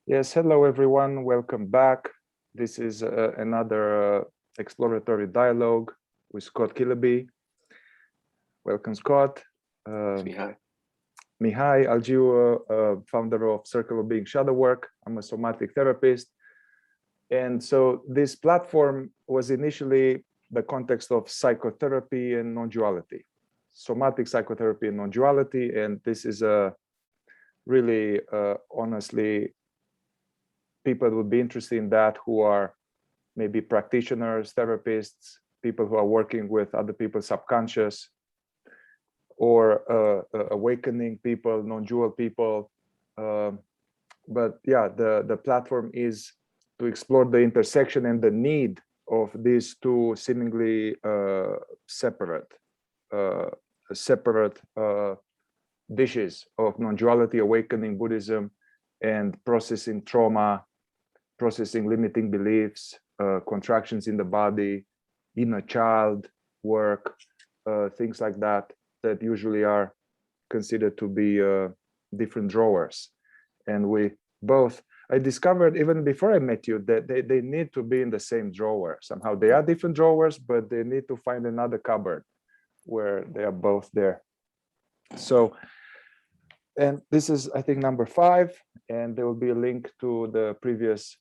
Yes, hello everyone, welcome back. This is another exploratory dialogue with Scott Kiloby. Welcome, Scott. Mihai. Mihai Algiu, founder of Circle of Being Shadow Work. I'm a somatic therapist. And so this platform was initially the context of psychotherapy and non-duality, somatic psychotherapy and non-duality. And this is a really, honestly, people would be interested in that who are maybe practitioners, therapists, people who are working with other people's subconscious, or awakening people, non-dual people. But yeah, the platform is to explore the intersection and the need of these two seemingly separate dishes of non-duality, awakening Buddhism, and processing trauma, processing limiting beliefs, contractions in the body, inner child work, things like that, that usually are considered to be different drawers. And we both, I discovered even before I met you that they need to be in the same drawer. Somehow they are different drawers, but they need to find another cupboard where they are both there. So, and this is, I think, number 5, and there will be a link to the previous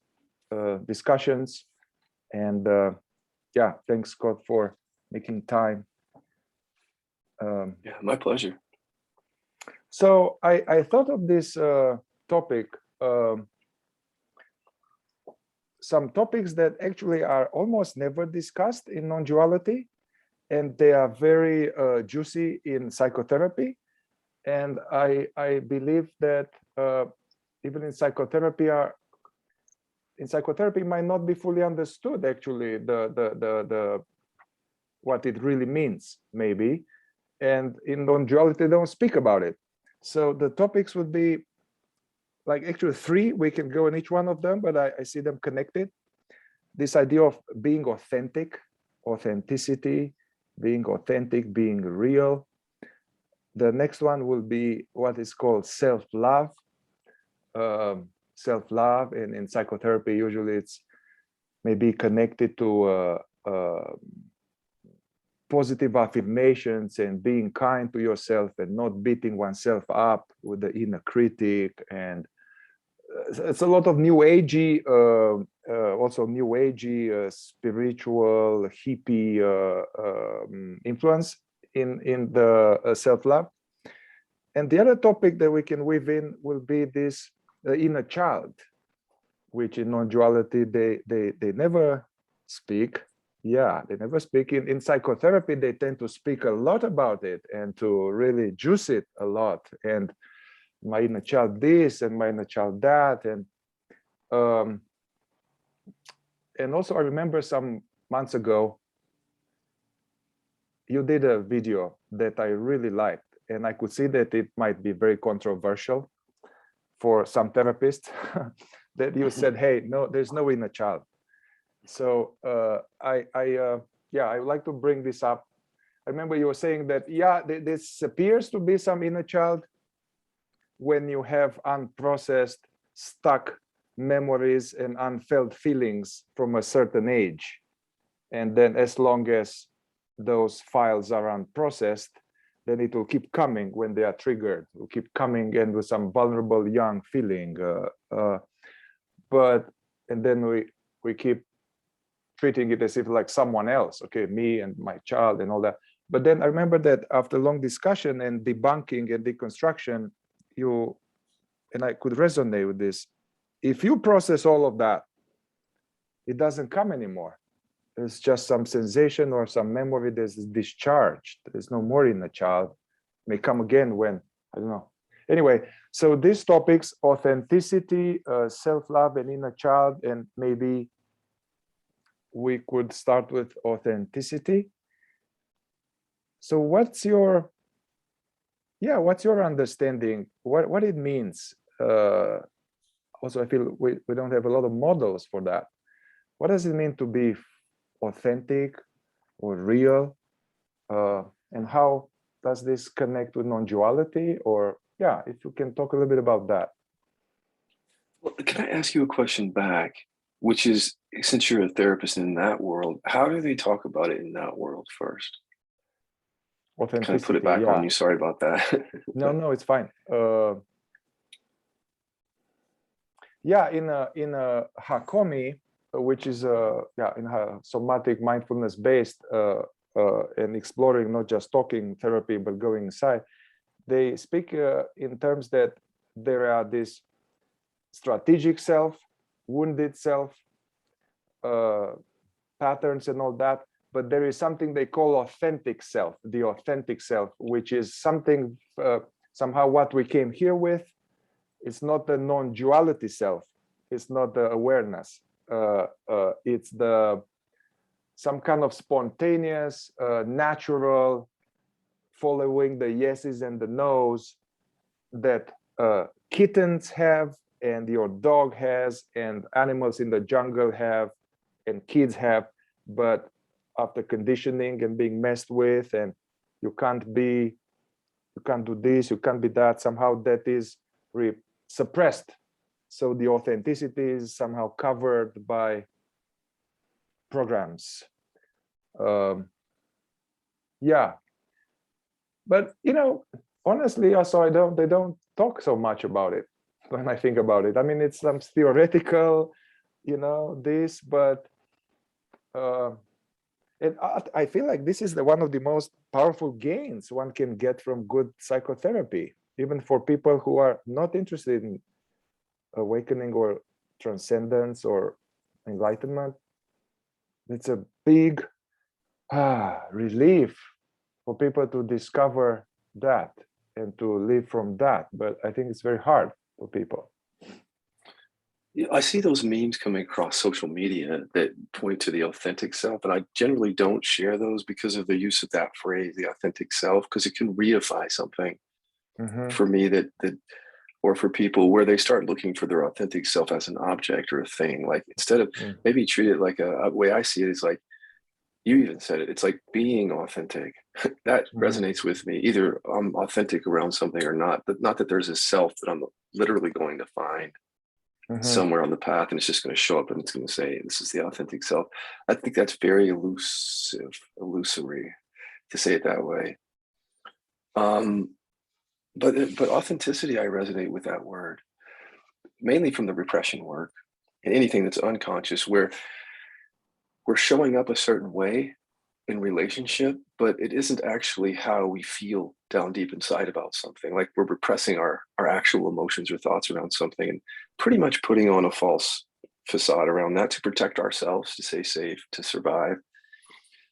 discussions. And yeah, thanks, Scott, for making time. Yeah, my pleasure. So I thought of this topic, some topics that actually are almost never discussed in non-duality, and they are very juicy in psychotherapy. And I believe that even in psychotherapy might not be fully understood actually the what it really means, maybe. And in non-duality they don't speak about it. So the topics would be like actually 3. We can go in each one of them, but I see them connected. This idea of being authentic, authenticity, being authentic, being real. The next one will be what is called self-love. Self-love, and in psychotherapy usually it's maybe connected to positive affirmations and being kind to yourself and not beating oneself up with the inner critic. And it's a lot of new agey, also new agey, spiritual, hippie influence in the self-love. And the other topic that we can weave in will be this inner child, which in non-duality they never speak. Yeah, they never speak. In psychotherapy, they tend to speak a lot about it and to really juice it a lot. And my inner child this and my inner child that. And also I remember some months ago, you did a video that I really liked. And I could see that it might be very controversial for some therapists that you said, hey, no, there's no inner child. So I would like to bring this up. I remember you were saying that, yeah, this appears to be some inner child when you have unprocessed, stuck memories and unfelt feelings from a certain age. And then as long as those files are unprocessed, then it will keep coming when they are triggered. It will keep coming and with some vulnerable young feeling. And then we keep treating it as if like someone else, okay, me and my child and all that. But then I remember that after long discussion and debunking and deconstruction, and I could resonate with this. If you process all of that, it doesn't come anymore. It's just some sensation or some memory that's discharged. There's no more in the child. It may come again when, I don't know. Anyway, so these topics, authenticity, self-love and inner child, and maybe we could start with authenticity. So what's your understanding, what it means? Also, I feel we don't have a lot of models for that. What does it mean to be authentic or real? And how does this connect with non-duality? Or yeah, if you can talk a little bit about that. Well, can I ask you a question back? Which is, since you're a therapist in that world, how do they talk about it in that world first? To kind of put it Authenticity, back on yeah. you. Sorry about that. No, But no, it's fine. Yeah, in a Hakomi, which is yeah, in a somatic mindfulness based and exploring not just talking therapy but going inside, they speak in terms that there are this strategic self, wounded self, patterns and all that, but there is something they call authentic self, the authentic self, which is something somehow what we came here with. It's not the non-duality self. It's not the awareness. It's the some kind of spontaneous, natural, following the yeses and the nos that kittens have, and your dog has, and animals in the jungle have, and kids have. But after conditioning and being messed with, and you can't do this, you can't be that. Somehow that is suppressed. So the authenticity is somehow covered by programs. Yeah, but honestly, also they don't talk so much about it when I think about it. I mean, it's some theoretical, this, but and I feel like this is one of the most powerful gains one can get from good psychotherapy, even for people who are not interested in awakening or transcendence or enlightenment. It's a big relief for people to discover that and to live from that. But I think it's very hard for people. yeah, I see those memes coming across social media that point to the authentic self, and I generally don't share those because of the use of that phrase, the authentic self, because it can reify something Mm-hmm. for me that or for people where they start looking for their authentic self as an object or a thing. Like instead of Mm. maybe treat it like a way I see it is like you even said it. It's like being authentic. That Mm-hmm. resonates with me. Either I'm authentic around something or not, but not that there's a self that I'm literally going to find Mm-hmm. somewhere on the path and it's just going to show up and it's going to say, this is the authentic self. I think that's very illusory to say it that way. Um, but authenticity, I resonate with that word, mainly from the repression work and anything that's unconscious, where we're showing up a certain way in relationship, but it isn't actually how we feel down deep inside about something. Like we're repressing our actual emotions or thoughts around something and pretty much putting on a false facade around that to protect ourselves, to stay safe, to survive.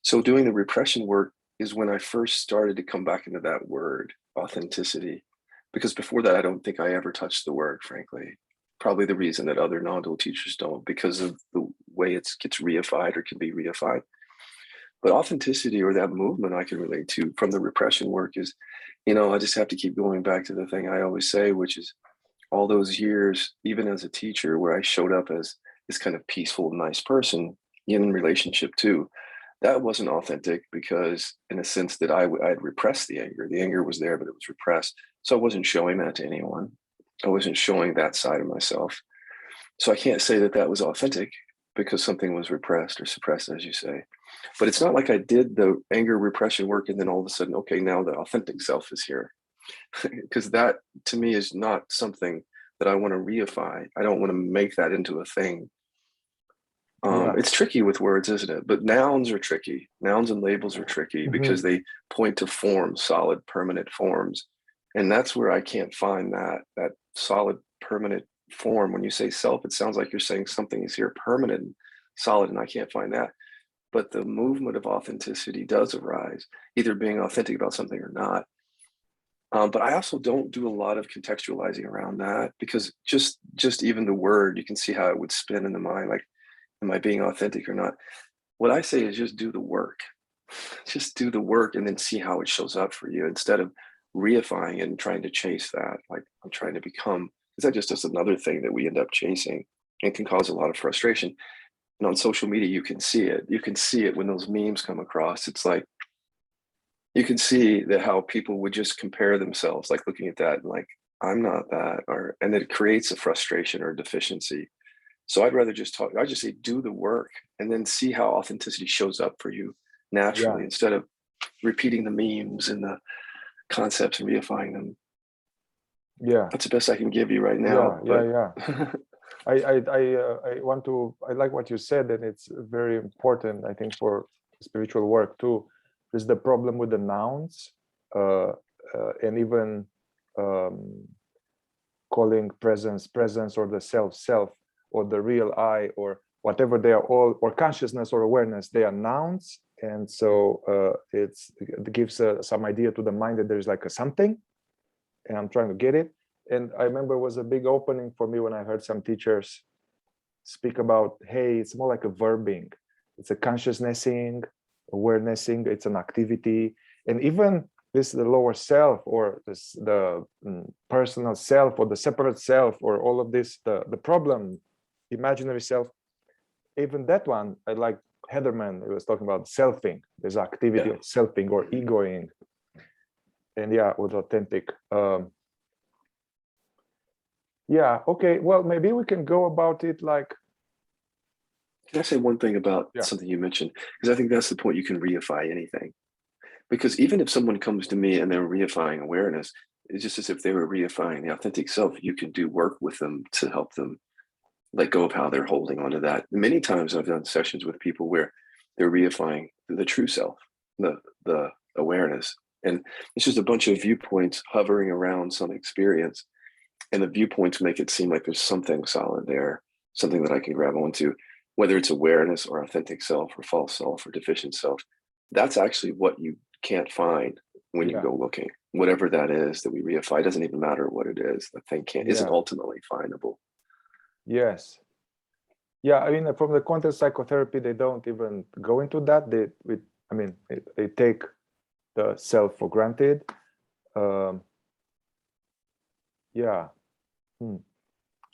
So doing the repression work is when I first started to come back into that word, authenticity. Because before that, I don't think I ever touched the word, frankly. Probably the reason that other non-dual teachers don't, because of the way it gets reified or can be reified. But authenticity, or that movement I can relate to from the repression work, is, I just have to keep going back to the thing I always say, which is all those years, even as a teacher, where I showed up as this kind of peaceful, nice person in relationship too. That wasn't authentic because, in a sense, that I'd repressed the anger. The anger was there, but it was repressed. So I wasn't showing that to anyone. I wasn't showing that side of myself. So I can't say that that was authentic because something was repressed or suppressed, as you say. But it's not like I did the anger repression work and then all of a sudden, okay, now the authentic self is here. Because that to me is not something that I want to reify. I don't want to make that into a thing. Yeah. It's tricky with words, isn't it? But nouns are tricky. Nouns and labels are tricky Mm-hmm. because they point to forms, solid, permanent forms. And that's where I can't find that solid, permanent form. When you say self, it sounds like you're saying something is here permanent and solid, and I can't find that. But the movement of authenticity does arise, either being authentic about something or not. But I also don't do a lot of contextualizing around that because just even the word, you can see how it would spin in the mind. Like, am I being authentic or not? What I say is just do the work. Just do the work and then see how it shows up for you instead of reifying it and trying to chase that. Like I'm trying to become, because that just is another thing that we end up chasing and can cause a lot of frustration. And on social media, you can see it. You can see it when those memes come across. It's like you can see that how people would just compare themselves, like looking at that and like I'm not that, or and it creates a frustration or deficiency. So I'd rather just talk. I just say do the work and then see how authenticity shows up for you Yeah, naturally, instead of repeating the memes and the concepts and reifying them. yeah, That's the best I can give you right yeah, now. yeah, But yeah. I want to. I like what you said, and it's very important. I think for spiritual work too. Is the problem with the nouns, and even um, calling presence, or the self, or the real I, or whatever they are all, or consciousness or awareness. They are nouns, and so it gives some idea to the mind that there's like a something, and I'm trying to get it. And I remember it was a big opening for me when I heard some teachers speak about, hey, it's more like a verbing. It's a consciousnessing, awarenessing, it's an activity. And even this, the lower self, or this, the personal self, or the separate self, or all of this, the problem, imaginary self, even that one, I like Heatherman, he was talking about selfing. There's activity yeah, of selfing or egoing. And yeah, with authentic. Yeah, okay, well, maybe we can go about it like, can I say one thing about yeah, something you mentioned? Because I think that's the point. You can reify anything. Because even if someone comes to me and they're reifying awareness, it's just as if they were reifying the authentic self. You can do work with them to help them let go of how they're holding on to that. Many times I've done sessions with people where they're reifying the true self, the awareness. And it's just a bunch of viewpoints hovering around some experience. And the viewpoints make it seem like there's something solid there, something that I can grab onto, whether it's awareness or authentic self or false self or deficient self. That's actually what you can't find when you yeah, go looking. Whatever that is that we reify, doesn't even matter what it is. The thing isn't yeah, ultimately findable. yes. Yeah, I mean, from the context psychotherapy, they don't even go into that. I mean, they take the self for granted. Um, yeah. Hmm.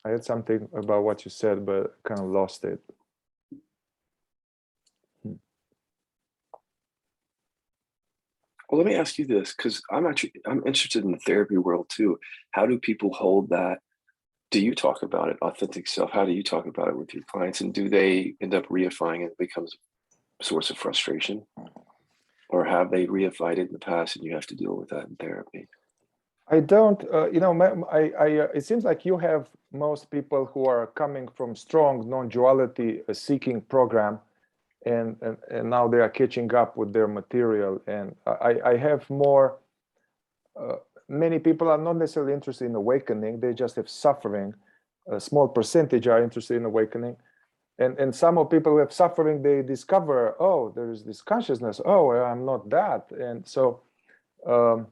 I had something about what you said, but kind of lost it. Hmm. Well, let me ask you this, because I'm interested in the therapy world too. How do people hold that? Do you talk about it, authentic self? How do you talk about it with your clients? And do they end up reifying it? It becomes a source of frustration? Or have they reified it in the past and you have to deal with that in therapy? I don't, it seems like you have most people who are coming from strong non-duality seeking program, and now they are catching up with their material. And I have more, many people are not necessarily interested in awakening, they just have suffering. A small percentage are interested in awakening. And some of people who have suffering, they discover, oh, there is this consciousness, oh, I'm not that. And um,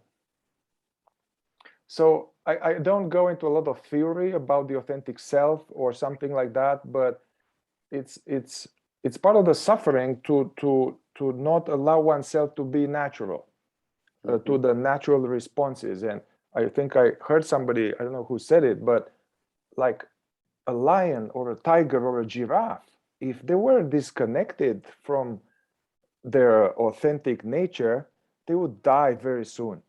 so I don't go into a lot of theory about the authentic self or something like that, but it's part of the suffering to not allow oneself to be natural, to the natural responses. And I think I heard somebody, I don't know who said it, but like a lion or a tiger or a giraffe, if they were disconnected from their authentic nature, they would die very soon.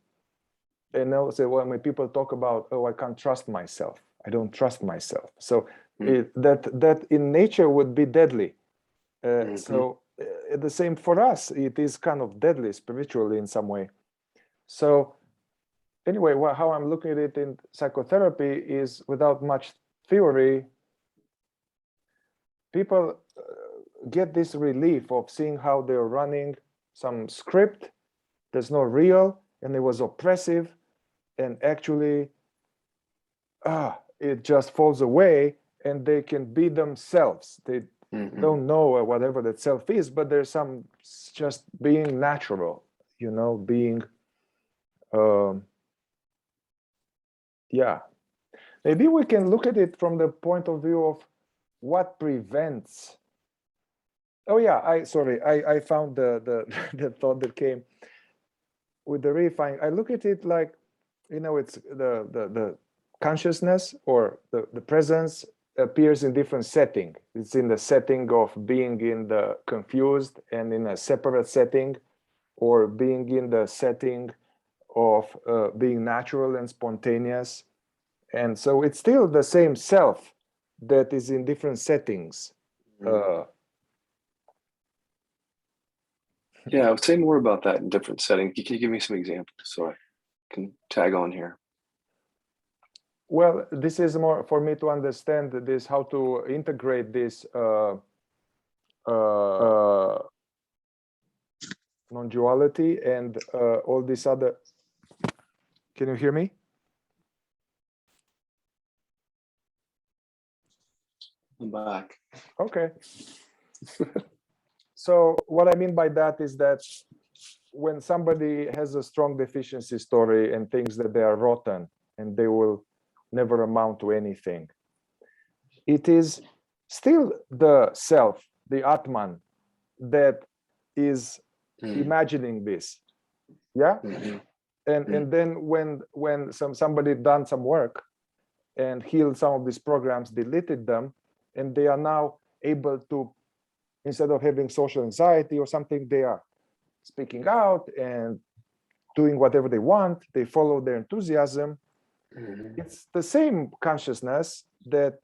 And I would say, well, when people talk about, oh, I can't trust myself, I don't trust myself. So that in nature would be deadly. Mm-hmm. The same for us, it is kind of deadly spiritually in some way. So anyway, how I'm looking at it in psychotherapy is, without much theory, people get this relief of seeing how they're running some script that's not real, and it was oppressive, and actually it just falls away, and they can be themselves. They Mm-hmm. don't know whatever that self is, but there's some just being natural, being um, yeah. Maybe we can look at it from the point of view of what prevents. Oh yeah, I found the the thought that came with the reifying. I look at it like, it's the consciousness, or the presence appears in different setting. It's in the setting of being in the confused and in a separate setting, or being in the setting of being natural and spontaneous. And so it's still the same self that is in different settings. Yeah, I would say more about that in different settings. Can you give me some examples so I can tag on here? Well, this is more for me to understand this, how to integrate this non-duality and all these other. Can you hear me? I'm back. Okay. So what I mean by that is that when somebody has a strong deficiency story and thinks that they are rotten and they will never amount to anything, it is still the self, the Atman, that is imagining this. Yeah. And then when somebody done some work and healed some of these programs, deleted them, and they are now able to, instead of having social anxiety or something, they are speaking out and doing whatever they want. They follow their enthusiasm. It's the same consciousness that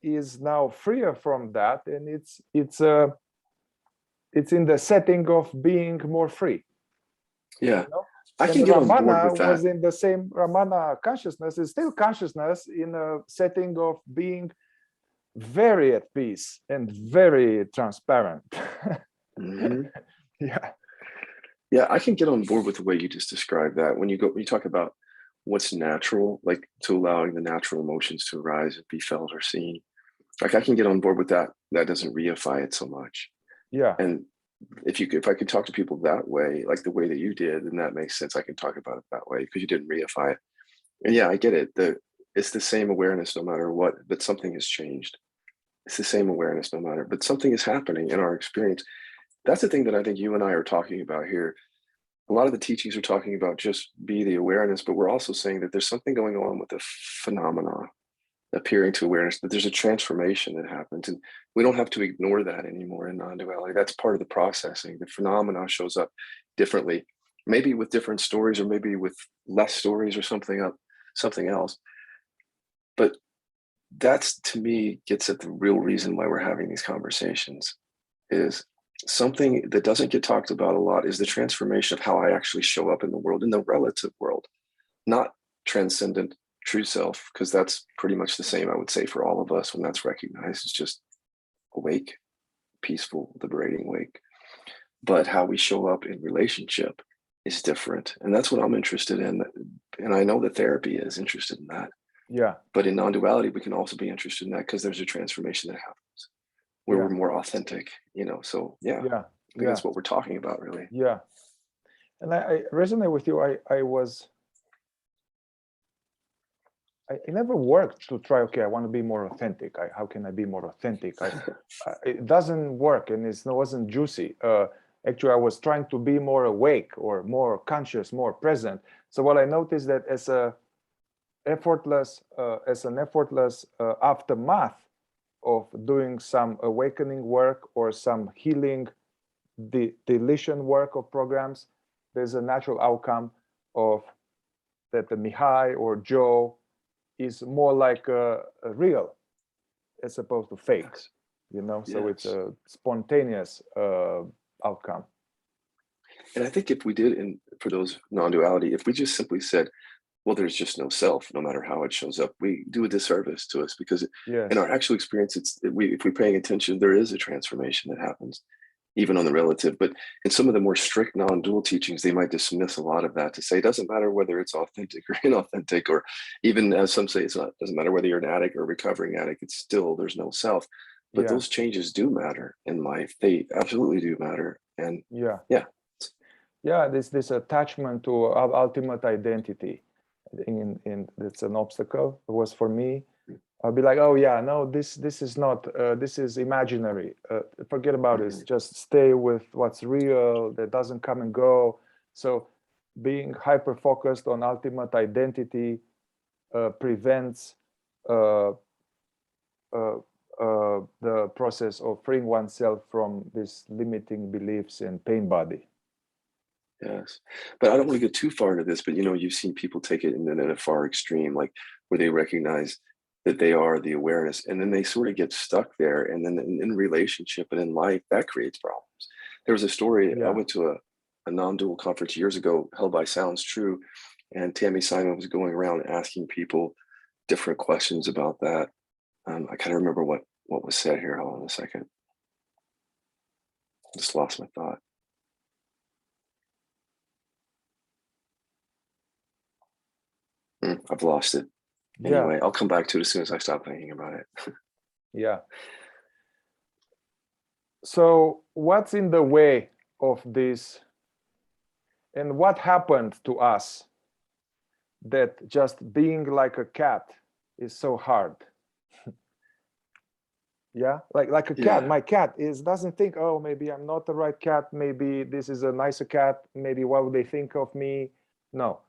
is now freer from that, and it's in the setting of being more free. Yeah, you know? I can And get on board Ramana with that. was in the same. Ramana consciousness is still consciousness in a setting of being very at peace and very transparent. Yeah. Yeah, I can get on board with the way you just described that. When you talk about what's natural, like to allowing the natural emotions to arise and be felt or seen, like I can get on board with that. That doesn't reify it so much. Yeah. And if I could talk to people that way, like the way that you did, then that makes sense. I can talk about it that way because you didn't reify it. And yeah, I get it. It's the same awareness no matter what, but something has changed. It's the same awareness no matter, but something is happening in our experience. That's the thing that I think you and I are talking about here. A lot of the teachings are talking about just be the awareness, but we're also saying that there's something going on with the phenomena appearing to awareness, that there's a transformation that happens. And we don't have to ignore that anymore in non-duality. That's part of the processing. The phenomena shows up differently, maybe with different stories or maybe with less stories or something else. But that's, to me, gets at the real reason why we're having these conversations. Is something that doesn't get talked about a lot is the transformation of how I actually show up in the world, in the relative world, not transcendent true self, because that's pretty much the same, I would say, for all of us when that's recognized. It's just awake, peaceful, liberating wake. But how we show up in relationship is different. And that's what I'm interested in. And I know that therapy is interested in that. Yeah. But in non-duality, we can also be interested in that because there's a transformation that happens where we're more authentic, so yeah, I think that's what we're talking about, really. Yeah. And I resonate with you. I never worked to try, okay, I want to be more authentic. How can I be more authentic? It doesn't work, and it wasn't juicy. Actually, I was trying to be more awake or more conscious, more present. So what I noticed that as an effortless aftermath of doing some awakening work or some healing, deletion work of programs, there's a natural outcome of that the Mihai or Joe is more like a real as opposed to fake, so it's a spontaneous outcome. And I think if we did, for those non-duality, if we just simply said, well, there's just no self, no matter how it shows up, we do a disservice to us, because in our actual experience, if we're paying attention, there is a transformation that happens, even on the relative. But in some of the more strict non-dual teachings, they might dismiss a lot of that to say it doesn't matter whether it's authentic or inauthentic, or even, as some say, it doesn't matter whether you're an addict or a recovering addict, it's still, there's no self. But those changes do matter in life. They absolutely do matter. And this attachment to ultimate identity, in that's an obstacle. It was for me. I'll be like, oh yeah, no, this is not, this is imaginary. Forget about it. Just stay with what's real, that doesn't come and go. So being hyper focused on ultimate identity prevents the process of freeing oneself from these limiting beliefs and pain body. Yes. But I don't want to get too far into this, but you know, you've seen people take it in a far extreme, like where they recognize that they are the awareness, and then they sort of get stuck there. And then in relationship and in life, that creates problems. There was a story, I Yeah. went to a non-dual conference years ago held by Sounds True, and Tammy Simon was going around asking people different questions about that. I kind of remember what was said here. Hold on a second. Just lost my thought. I've lost it. Yeah. Anyway, I'll come back to it as soon as I stop thinking about it. Yeah. So what's in the way of this, and what happened to us that just being like a cat is so hard? Yeah, like a cat. Yeah. My cat doesn't think, oh, maybe I'm not the right cat, maybe this is a nicer cat, maybe what would they think of me? No.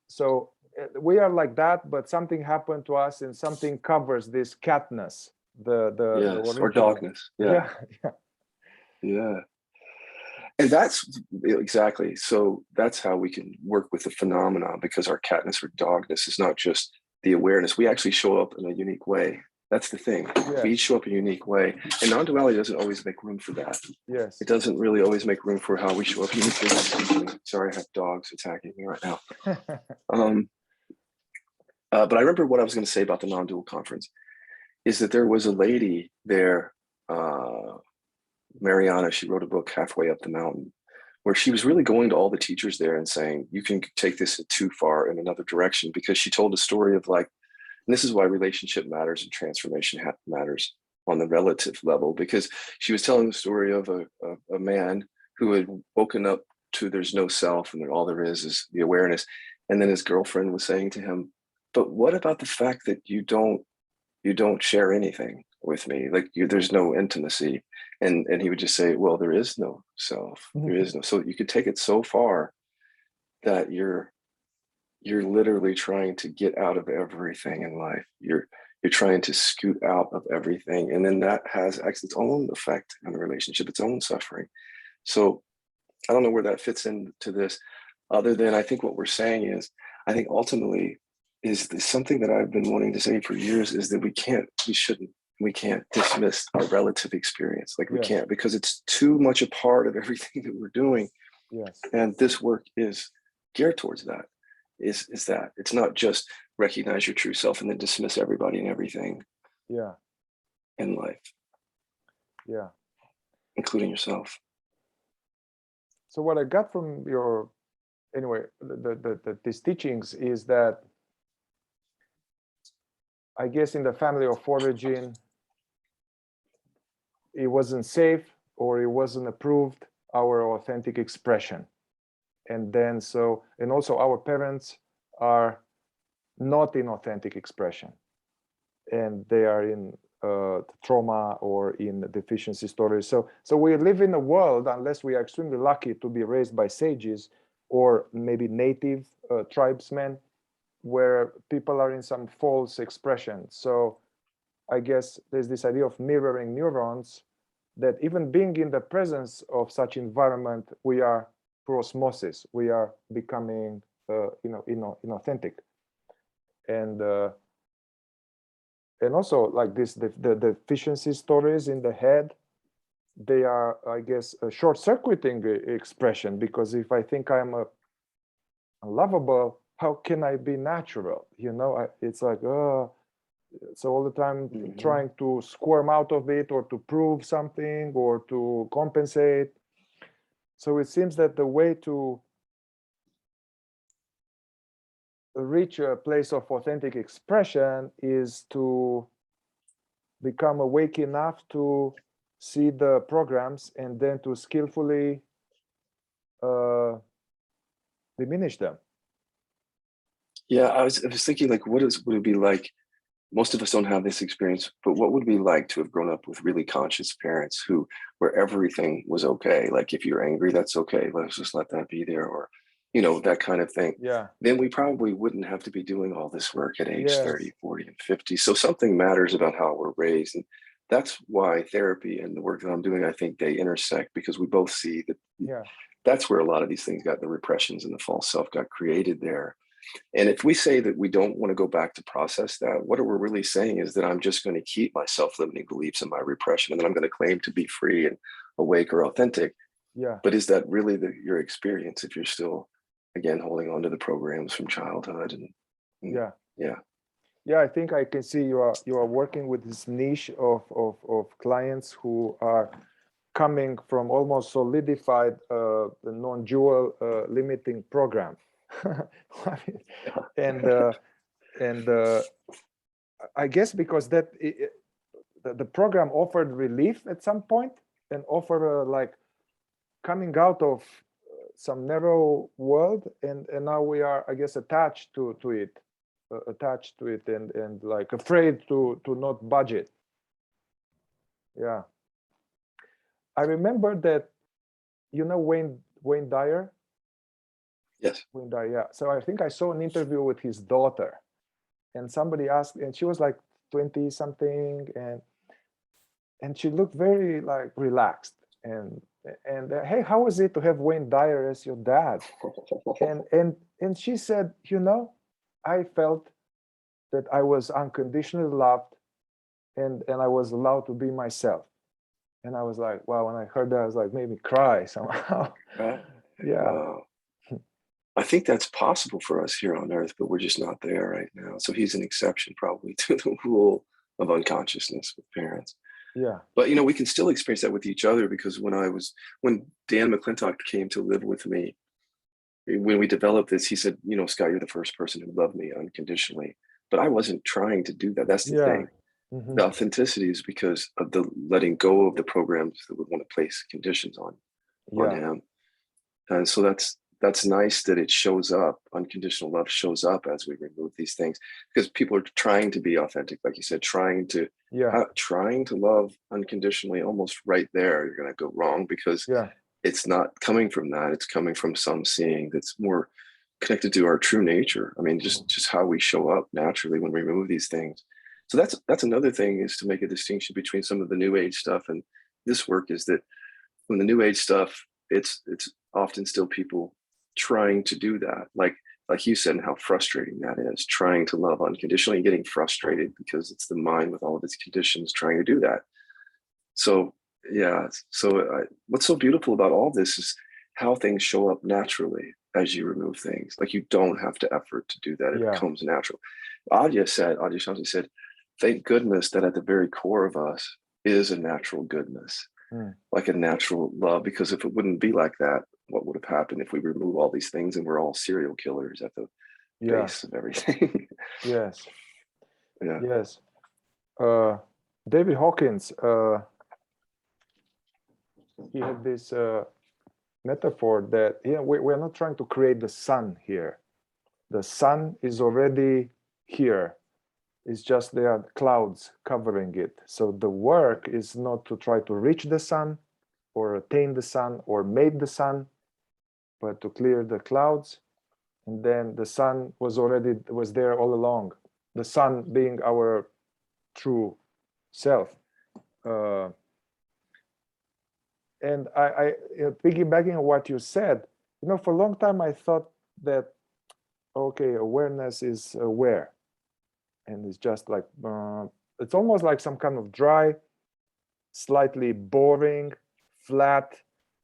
So we are like that, but something happened to us and something covers this catness, the Yes. Or original. darkness. Yeah. Yeah. Yeah. Yeah. And that's exactly. So that's how we can work with the phenomena, because our catness or dogness is not just the awareness. We actually show up in a unique way. That's the thing. We each Yes. show up in a unique way. And non-duality doesn't always make room for that. Yes. It doesn't really always make room for how we show up uniquely. Sorry, I have dogs attacking me right now. But I remember what I was going to say about the non-dual conference is that there was a lady there, Mariana, she wrote a book, Halfway Up the Mountain, where she was really going to all the teachers there and saying, you can take this too far in another direction, because she told a story of like, and this is why relationship matters and transformation matters on the relative level, because she was telling the story of a man who had woken up to there's no self and that all there is the awareness. And then his girlfriend was saying to him, but what about the fact that you don't share anything with me? Like there's no intimacy. And he would just say, well, there is no self. There is no, so you could take it so far that you're literally trying to get out of everything in life. You're trying to scoot out of everything. And then that has its own effect on the relationship, its own suffering. So I don't know where that fits into this, other than I think what we're saying is, I think ultimately is something that I've been wanting to say for years, is that we can't dismiss our relative experience. Like we Yes. can't, because it's too much a part of everything that we're doing. Yes. And this work is geared towards that. Is that it's not just recognize your true self and then dismiss everybody and everything. Yeah. In life. Yeah. Including yourself. So what I got from your, anyway, these teachings is that I guess in the family of origin, it wasn't safe or it wasn't approved, our authentic expression. And then and also our parents are not in authentic expression, and they are in trauma or in deficiency stories. So we live in a world, unless we are extremely lucky to be raised by sages or maybe native tribesmen, where people are in some false expression. So I guess there's this idea of mirroring neurons, that even being in the presence of such environment, we are through osmosis, we are becoming inauthentic. And also like this, the deficiency stories in the head, they are, I guess, a short-circuiting expression, because if I think I'm unlovable, how can I be natural? It's like, so all the time trying to squirm out of it, or to prove something, or to compensate. So it seems that the way to reach a place of authentic expression is to become awake enough to see the programs, and then to skillfully diminish them. Yeah, I was thinking, like, would it be like, most of us don't have this experience, but what would it be like to have grown up with really conscious parents where everything was okay? Like if you're angry, that's okay. Let's just let that be there, or, that kind of thing. Yeah. Then we probably wouldn't have to be doing all this work at age 30, Yes. 40, and 50. So something matters about how we're raised. And that's why therapy and the work that I'm doing, I think they intersect, because we both see that Yeah. that's where a lot of these things got, the repressions and the false self got created there. And if we say that we don't want to go back to process that, what we're really saying is that I'm just going to keep my self-limiting beliefs and my repression, and then I'm going to claim to be free and awake or authentic. Yeah. But is that really your experience if you're still, again, holding on to the programs from childhood? And Yeah. Yeah. Yeah, I think I can see you are working with this niche of clients who are coming from almost solidified non-dual limiting program. and I guess because that the program offered relief at some point and offer like coming out of some narrow world, and now we are, I guess, attached to it. And like afraid to not budget. Yeah, I remember that, you know, Wayne Dyer. Yes. Wayne Dyer, yeah. So I think I saw an interview with his daughter, and somebody asked, and she was like 20 something, and she looked very like relaxed, and hey, how was it to have Wayne Dyer as your dad? and she said, you know, I felt that I was unconditionally loved, and I was allowed to be myself. And I was like, wow, when I heard that, I was like, made me cry somehow. Right. Yeah. I think that's possible for us here on Earth, but we're just not there right now. So he's an exception probably to the rule of unconsciousness with parents. Yeah. But, you know, we can still experience that with each other, because when Dan McClintock came to live with me, when we developed this, he said, you know, Scott, you're the first person who loved me unconditionally. But I wasn't trying to do that. That's the thing. Mm-hmm. The authenticity is because of the letting go of the programs that would want to place conditions on him. And so that's nice that it shows up. Unconditional love shows up as we remove these things, because people are trying to be authentic, like you said, trying to love unconditionally. Almost right there, you're going to go wrong, because it's not coming from that. It's coming from some seeing that's more connected to our true nature. I mean, just how we show up naturally when we remove these things. So that's another thing, is to make a distinction between some of the new age stuff and this work, is that when the new age stuff, it's often still people trying to do that, like you said, and how frustrating that is, trying to love unconditionally and getting frustrated because it's the mind with all of its conditions trying to do that. So yeah, what's so beautiful about all this is how things show up naturally as you remove things. Like, you don't have to effort to do that. It becomes natural. Adya Shanti said, thank goodness that at the very core of us is a natural goodness, like a natural love, because if it wouldn't be like that, what would have happened if we remove all these things and we're all serial killers at the base of everything? Yes. Yeah. Yes. David Hawkins, he had this metaphor that we're not trying to create the sun here. The sun is already here. It's just there are clouds covering it. So the work is not to try to reach the sun or attain the sun or make the sun, but to clear the clouds. And then the sun was there all along. The sun being our true self. And I piggybacking on what you said, you know, for a long time I thought that, okay, awareness is aware. And it's just like, it's almost like some kind of dry, slightly boring, flat,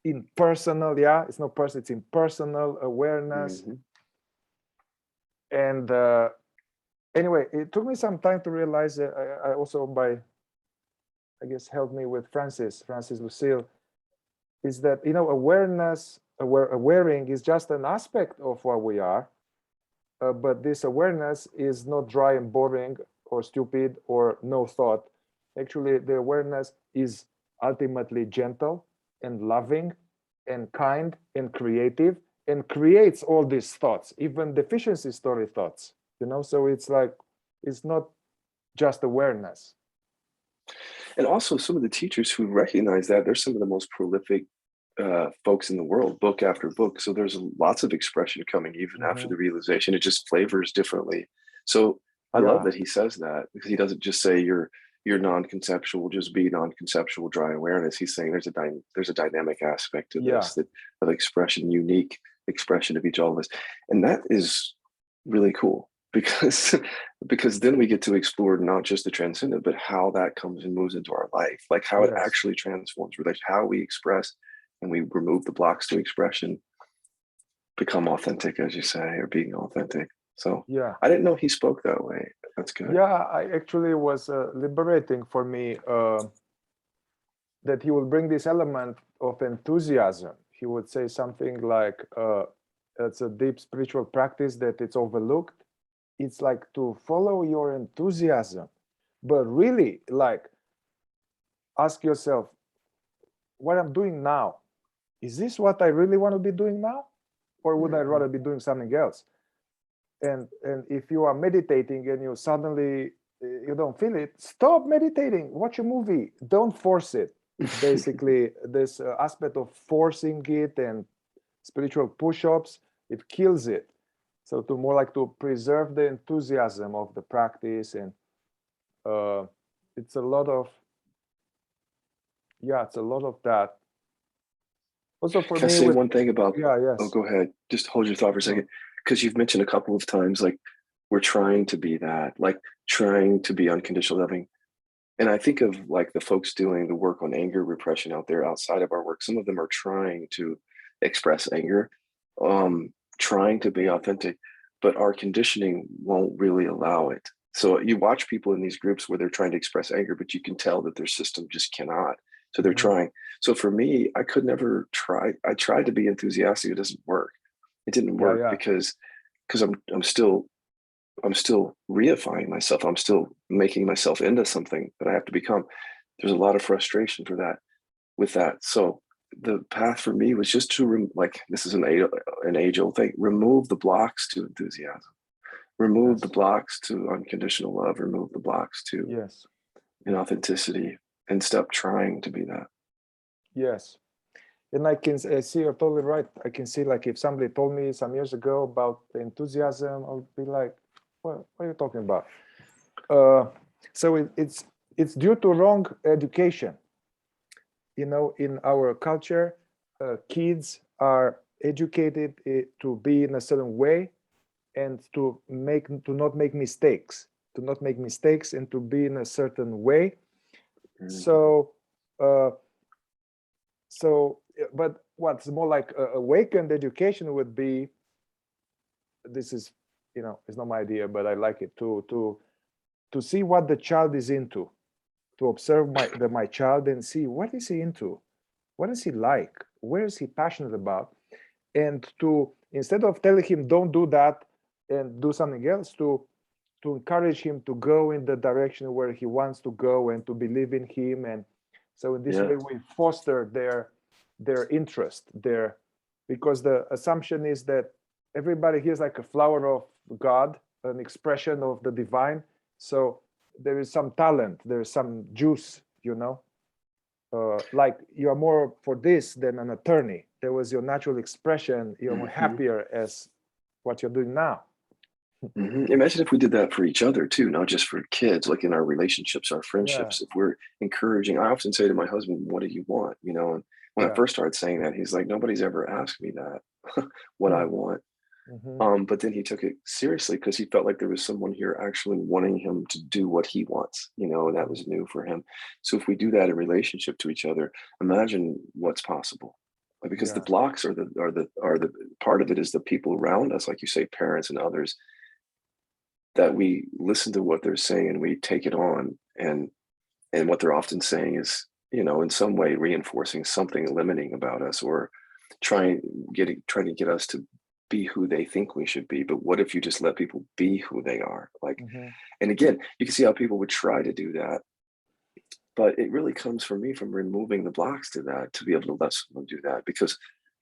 impersonal. Yeah, it's not personal, it's impersonal awareness. And anyway, it took me some time to realize that I also, I guess, helped me with Francis Lucille, is that, you know, awareing is just an aspect of what we are. But this awareness is not dry and boring or stupid or no thought. Actually, the awareness is ultimately gentle and loving and kind and creative, and creates all these thoughts, even deficiency story thoughts, you know? So it's like, it's not just awareness. And also, some of the teachers who recognize that, they're some of the most prolific folks in the world, book after book. So there's lots of expression coming even after the realization. It just flavors differently. So I love that he says that, because he doesn't just say you're you're non-conceptual, just be non-conceptual, dry awareness. He's saying there's a dynamic aspect to Yeah. this, that of expression, unique expression of each all of us. And that is really cool because then we get to explore not just the transcendent, but how that comes and moves into our life, like how it Yes. actually transforms relation, how we express and we remove the blocks to expression, become authentic, as you say, or being authentic. So Yeah. I didn't know he spoke that way. That's good. Yeah, I actually was liberating for me that he will bring this element of enthusiasm. He would say something like, it's a deep spiritual practice that it's overlooked. It's like to follow your enthusiasm, but really like ask yourself, what I'm doing now, is this what I really want to be doing now? Or would I rather be doing something else? And if you are meditating and you suddenly you don't feel it, stop meditating, watch a movie, don't force it. It's basically this aspect of forcing it and spiritual push-ups, it kills it. So to more like to preserve the enthusiasm of the practice, and it's a lot of, yeah, it's a lot of that. Also for Can I me say with, one thing about, yeah, oh, yes. go ahead. Just hold your thought for a second. Because you've mentioned a couple of times, like we're trying to be that, like trying to be unconditional loving. And I think of like the folks doing the work on anger repression out there outside of our work. Some of them are trying to express anger, trying to be authentic, but our conditioning won't really allow it. So you watch people in these groups where they're trying to express anger, but you can tell that their system just cannot. So they're trying. So for me, I could never try. I tried to be enthusiastic. It doesn't work. It didn't Yeah, work yeah. because I'm still reifying myself. I'm still making myself into something that I have to become. There's a lot of frustration for that with that. So the path for me was just to like, this is an age-old thing, remove the blocks to enthusiasm, remove Yes. the blocks to unconditional love, remove the blocks to Yes. inauthenticity, and stop trying to be that. Yes. And I can see you're totally right. I can see like if somebody told me some years ago about the enthusiasm, I would be like, what are you talking about? So it's due to wrong education. You know, in our culture, kids are educated to be in a certain way and to not make mistakes, and to be in a certain way. So but what's more like awakened education would be, this is, you know, it's not my idea, but I like it, to see what the child is into, to observe my child and see what is he into, what is he like, where is he passionate about, and to, instead of telling him don't do that and do something else, to encourage him to go in the direction where he wants to go and to believe in him. And so in this way we foster their interest there, because the assumption is that everybody here is like a flower of God, an expression of the divine. So there is some talent, there is some juice, you know, like you're more for this than an attorney. There was your natural expression, you're more happier as what you're doing now. Imagine if we did that for each other too, not just for kids, like in our relationships, our friendships. Yeah. If we're encouraging, I often say to my husband, what do you want? You know, and when I Yeah. first started saying that, he's like, nobody's ever asked me that, what I want. But then he took it seriously because he felt like there was someone here actually wanting him to do what he wants, you know, and that was new for him. So if we do that in relationship to each other, imagine what's possible. Because the Yeah. blocks are the part of it is the people around us, like you say, parents and others, that we listen to what they're saying and we take it on, and what they're often saying is, you know, in some way reinforcing something limiting about us, or trying to get us to be who they think we should be. But what if you just let people be who they are? Like, and again, you can see how people would try to do that, but it really comes from me, from removing the blocks to that, to be able to let someone do that, because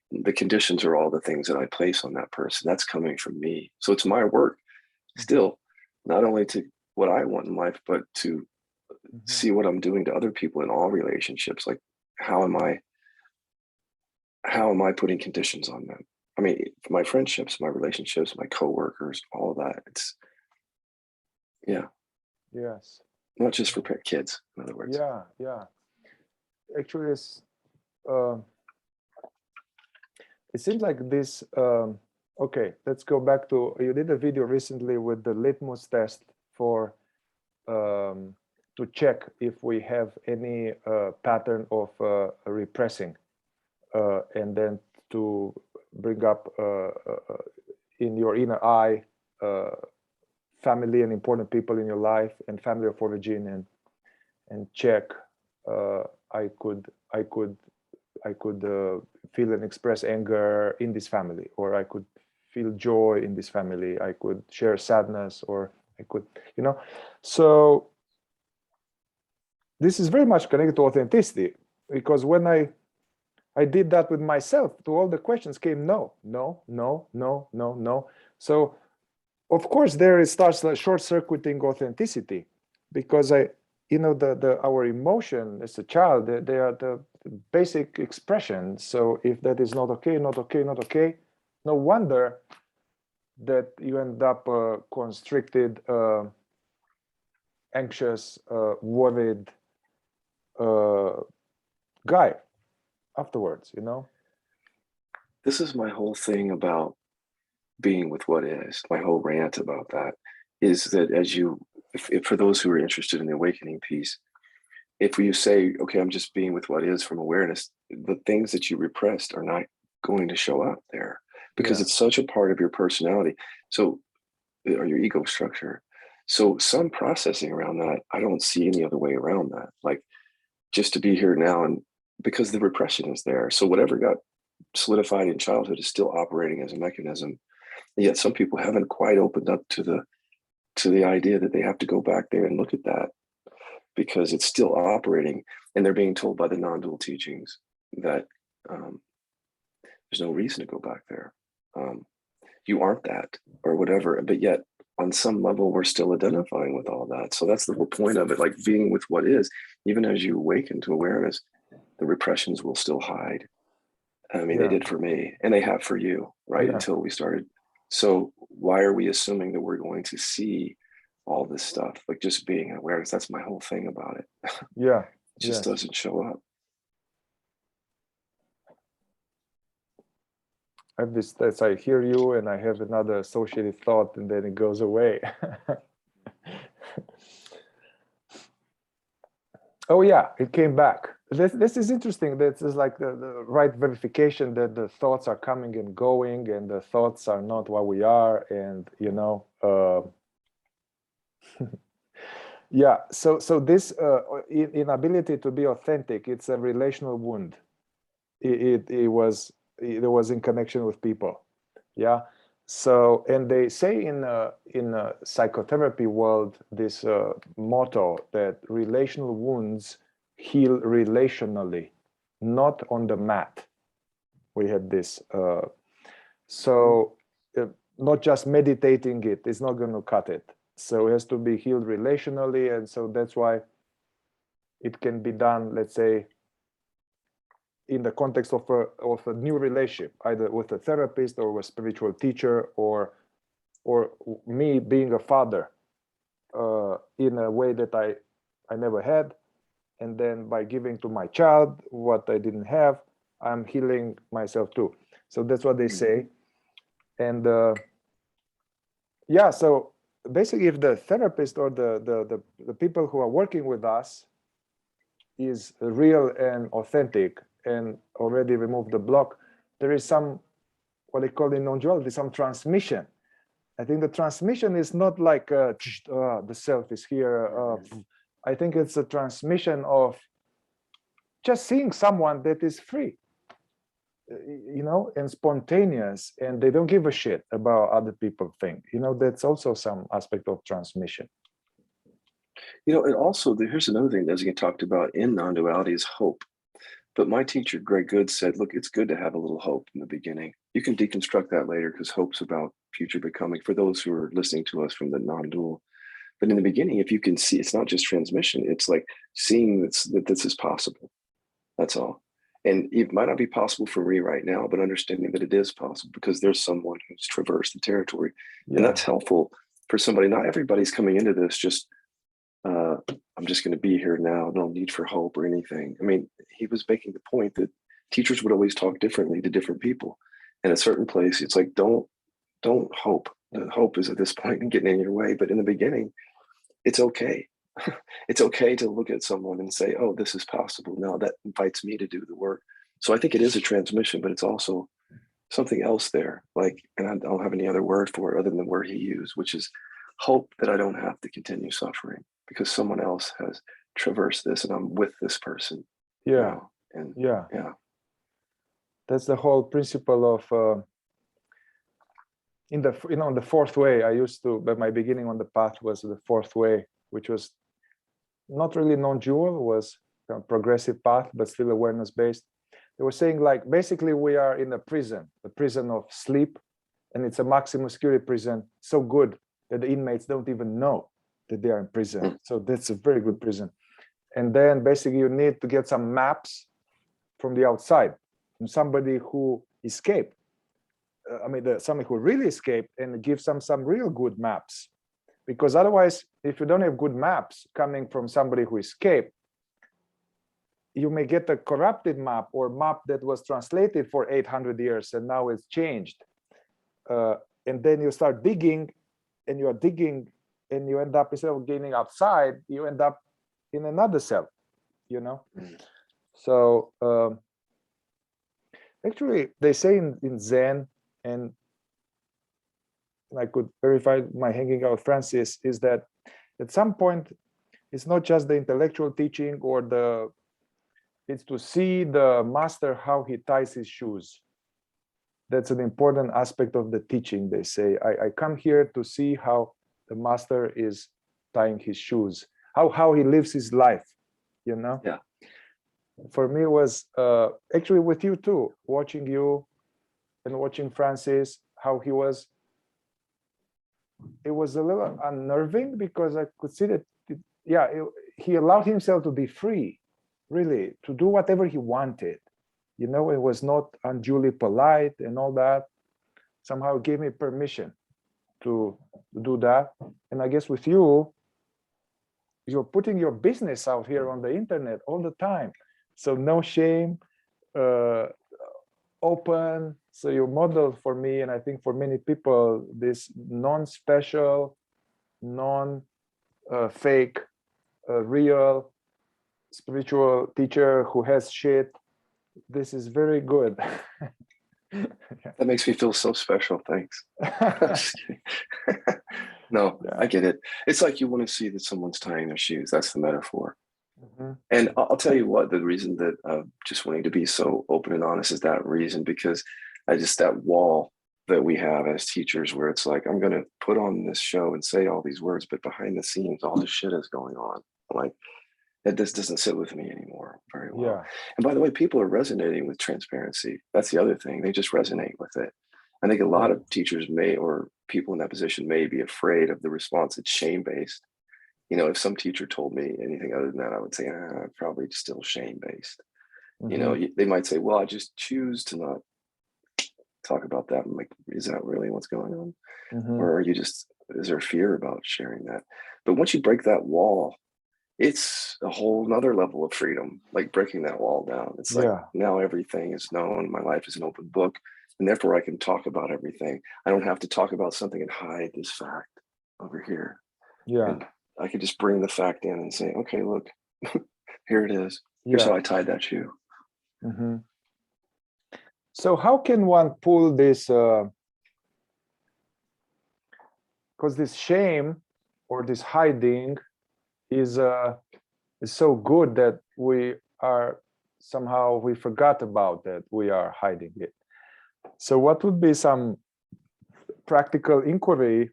the conditions are all the things that I place on that person. That's coming from me. So it's my work still, not only to what I want in life, but to see what I'm doing to other people in all relationships. Like, how am I putting conditions on them? I mean, my friendships, my relationships, my coworkers, all of that. It's, yeah. Yes. not just for kids, in other words. Yeah. Actually, it seems like this. Okay, let's go back to, you did a video recently with the litmus test for to check if we have any pattern of repressing, and then to bring up in your inner eye family and important people in your life and family of origin, and check. I could feel and express anger in this family, or I could feel joy in this family. I could share sadness, or I could, so this is very much connected to authenticity, because when I did that with myself, to all the questions came no. So of course there it starts like short-circuiting authenticity, because our emotion as a child, they are the basic expression. So if that is not okay, no wonder that you end up constricted, anxious, worried guy afterwards, This is my whole thing about being with what is. My whole rant about that is that if for those who are interested in the awakening piece, if you say, okay, I'm just being with what is from awareness, the things that you repressed are not going to show up there, because it's such a part of your personality. So, or your ego structure. So some processing around that, I don't see any other way around that. Like, just to be here now, and because the repression is there. So whatever got solidified in childhood is still operating as a mechanism. And yet some people haven't quite opened up to the idea that they have to go back there and look at that, because it's still operating, and they're being told by the non-dual teachings that there's no reason to go back there. You aren't that, or whatever, but yet on some level we're still identifying with all that. So that's the whole point of it, like being with what is. Even as you awaken to awareness, the repressions will still hide. I mean, they did for me, and they have for you, right? Until we started. So why are we assuming that we're going to see all this stuff? Like, just being aware, that's my whole thing about it. It just doesn't show up. I have this, as I hear you, and I have another associated thought, and then it goes away. Oh yeah, it came back. This is interesting. This is like the right verification that the thoughts are coming and going, and the thoughts are not what we are, and yeah. So this inability to be authentic, it's a relational wound. It was in connection with people. Yeah. So, and they say in a psychotherapy world, this motto that relational wounds heal relationally, not on the mat. We had this. So not just meditating it is not going to cut it. So it has to be healed relationally. And so that's why it can be done, let's say, in the context of a new relationship, either with a therapist or a spiritual teacher, or me being a father in a way that I never had, and then by giving to my child what I didn't have, I'm healing myself too. So that's what they say. And yeah, so basically, if the therapist or the people who are working with us is real and authentic, and already remove the block, there is some, what they call in non-duality, some transmission. I think the transmission is not like the self is here. I think it's a transmission of just seeing someone that is free, and spontaneous, and they don't give a shit about other people think. That's also some aspect of transmission. And also, here's another thing that doesn't get talked about in non-duality is hope. But my teacher, Greg Good, said, look, it's good to have a little hope in the beginning. You can deconstruct that later, because hope's about future becoming for those who are listening to us from the non-dual. But in the beginning, if you can see, it's not just transmission. It's like seeing that this is possible. That's all. And it might not be possible for me right now, but understanding that it is possible because there's someone who's traversed the territory. And that's helpful for somebody. Not everybody's coming into this just, I'm just going to be here now. No need for hope or anything. I mean, he was making the point that teachers would always talk differently to different people. And at a certain place, it's like, don't hope. The hope is at this point and getting in your way. But in the beginning, it's okay. It's okay to look at someone and say, oh, this is possible. Now that invites me to do the work. So I think it is a transmission, but it's also something else there. Like, and I don't have any other word for it other than the word he used, which is hope that I don't have to continue suffering because someone else has traversed this and I'm with this person. Yeah. You know? And Yeah. yeah. That's the whole principle of in the the fourth way. I used to, but my beginning on the path was the fourth way, which was not really non-dual, was a progressive path, but still awareness based. They were saying, like, basically we are in a prison, the prison of sleep, and it's a maximum security prison, so good that the inmates don't even know that they are in prison. So that's a very good prison. And then basically you need to get some maps from the outside, from somebody who escaped. Somebody who really escaped, and give some real good maps. Because otherwise, if you don't have good maps coming from somebody who escaped, you may get a corrupted map or map that was translated for 800 years and now it's changed. And then you start digging, and you are digging, and you end up, instead of getting outside, you end up in another cell, you know? So actually, they say in Zen, and I could verify my hanging out with Francis, is that at some point, it's not just the intellectual teaching or it's to see the master how he ties his shoes. That's an important aspect of the teaching. They say, I come here to see how the master is tying his shoes, how he lives his life, you know? Yeah. For me, it was actually with you too, watching you and watching Francis, how he was. It was a little unnerving because I could see that, he allowed himself to be free, really, to do whatever he wanted. You know, it was not unduly polite and all that. Somehow it gave me permission to do that. And I guess with you, you're putting your business out here on the internet all the time. So no shame, open. So you model for me, and I think for many people, this non-special, non-fake, real spiritual teacher who has shit. This is very good. That makes me feel so special. Thanks. No, Yeah. I get it. It's like you want to see that someone's tying their shoes. That's the metaphor. Mm-hmm. And I'll tell you what, the reason that just wanting to be so open and honest is that reason, because that wall that we have as teachers where it's like, I'm going to put on this show and say all these words, but behind the scenes, all this shit is going on. Like, this doesn't sit with me anymore very well. Yeah. And by the way, people are resonating with transparency. That's the other thing. They just resonate with it. I think a lot of teachers or people in that position may be afraid of the response. It's shame-based. You know, if some teacher told me anything other than that, I would say, probably still shame-based. Mm-hmm. You know, they might say, well, I just choose to not talk about that. I'm like, is that really what's going on? Mm-hmm. Or is there fear about sharing that? But once you break that wall, it's a whole nother level of freedom, like breaking that wall down. It's like, now everything is known. My life is an open book, and therefore I can talk about everything. I don't have to talk about something and hide this fact over here. Yeah. And I could just bring the fact in and say, okay, look, here it is. Here's how I tied that shoe. Mm-hmm. So how can one pull this, because this shame or this hiding is so good that we forgot about that we are hiding it. So what would be some practical inquiry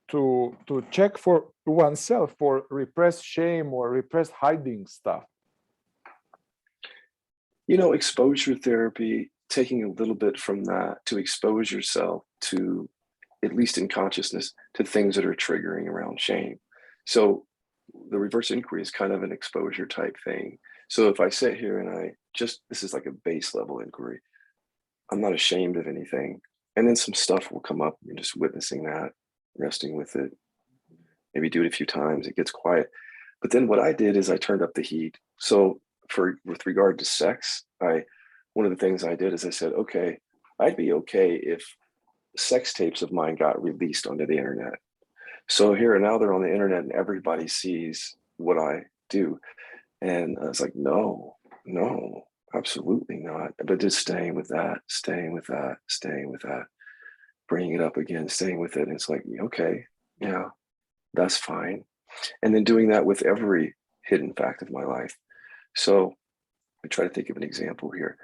to check for oneself for repressed shame or repressed hiding stuff? You know, exposure therapy, taking a little bit from that to expose yourself to, at least in consciousness, to things that are triggering around shame. So the reverse inquiry is kind of an exposure type thing. So if I sit here and this is like a base level inquiry, I'm not ashamed of anything. And then some stuff will come up. You're just witnessing that, resting with it. Maybe do it a few times. It gets quiet. But then what I did is I turned up the heat. So with regard to sex, one of the things I did is I said, okay, I'd be okay if sex tapes of mine got released onto the internet. So here and now they're on the internet and everybody sees what I do. And I was like, no, absolutely not. But just staying with that, bringing it up again, staying with it. And it's like, okay, yeah, that's fine. And then doing that with every hidden fact of my life. So I try to think of an example here.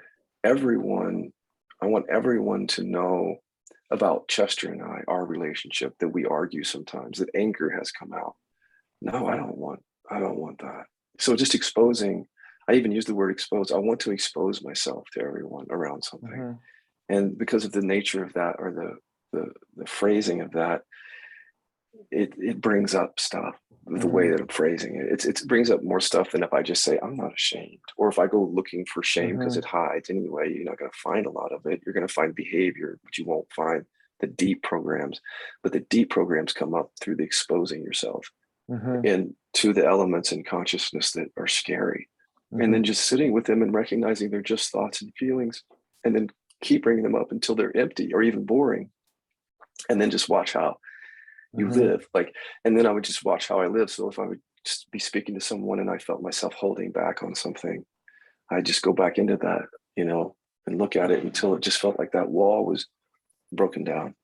I want everyone to know about Chester and our relationship, that we argue sometimes, that anger has come out. No, I don't want that. So just exposing, I even use the word expose. I want to expose myself to everyone around something. And because of the nature of that, or the phrasing of that, it brings up stuff. The way that I'm phrasing it, it brings up more stuff than if I just say I'm not ashamed, or if I go looking for shame because it hides anyway. You're not going to find a lot of it. You're going to find behavior, but you won't find the deep programs. But the deep programs come up through the exposing yourself into the elements in consciousness that are scary, and then just sitting with them and recognizing they're just thoughts and feelings, and then keep bringing them up until they're empty or even boring, and then just watch how you live. And then I would just watch how I live. So if I would just be speaking to someone and I felt myself holding back on something, I just go back into that, and look at it until it just felt like that wall was broken down,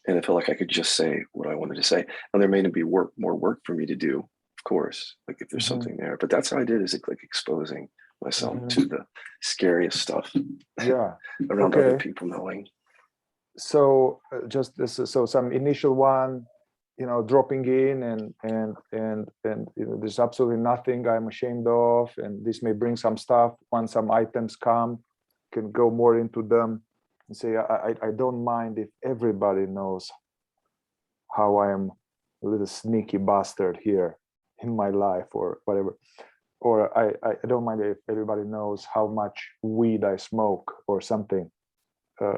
and it felt like I could just say what I wanted to say. And there may be more work for me to do, of course, like if there's something there. But that's how I did, is like exposing myself to the scariest stuff. Around other people knowing. So just this, so some initial one, dropping in and there's absolutely nothing I'm ashamed of, and this may bring some stuff. Once some items come, can go more into them and say, I don't mind if everybody knows how I am a little sneaky bastard here in my life, or whatever. Or I don't mind if everybody knows how much weed I smoke or something,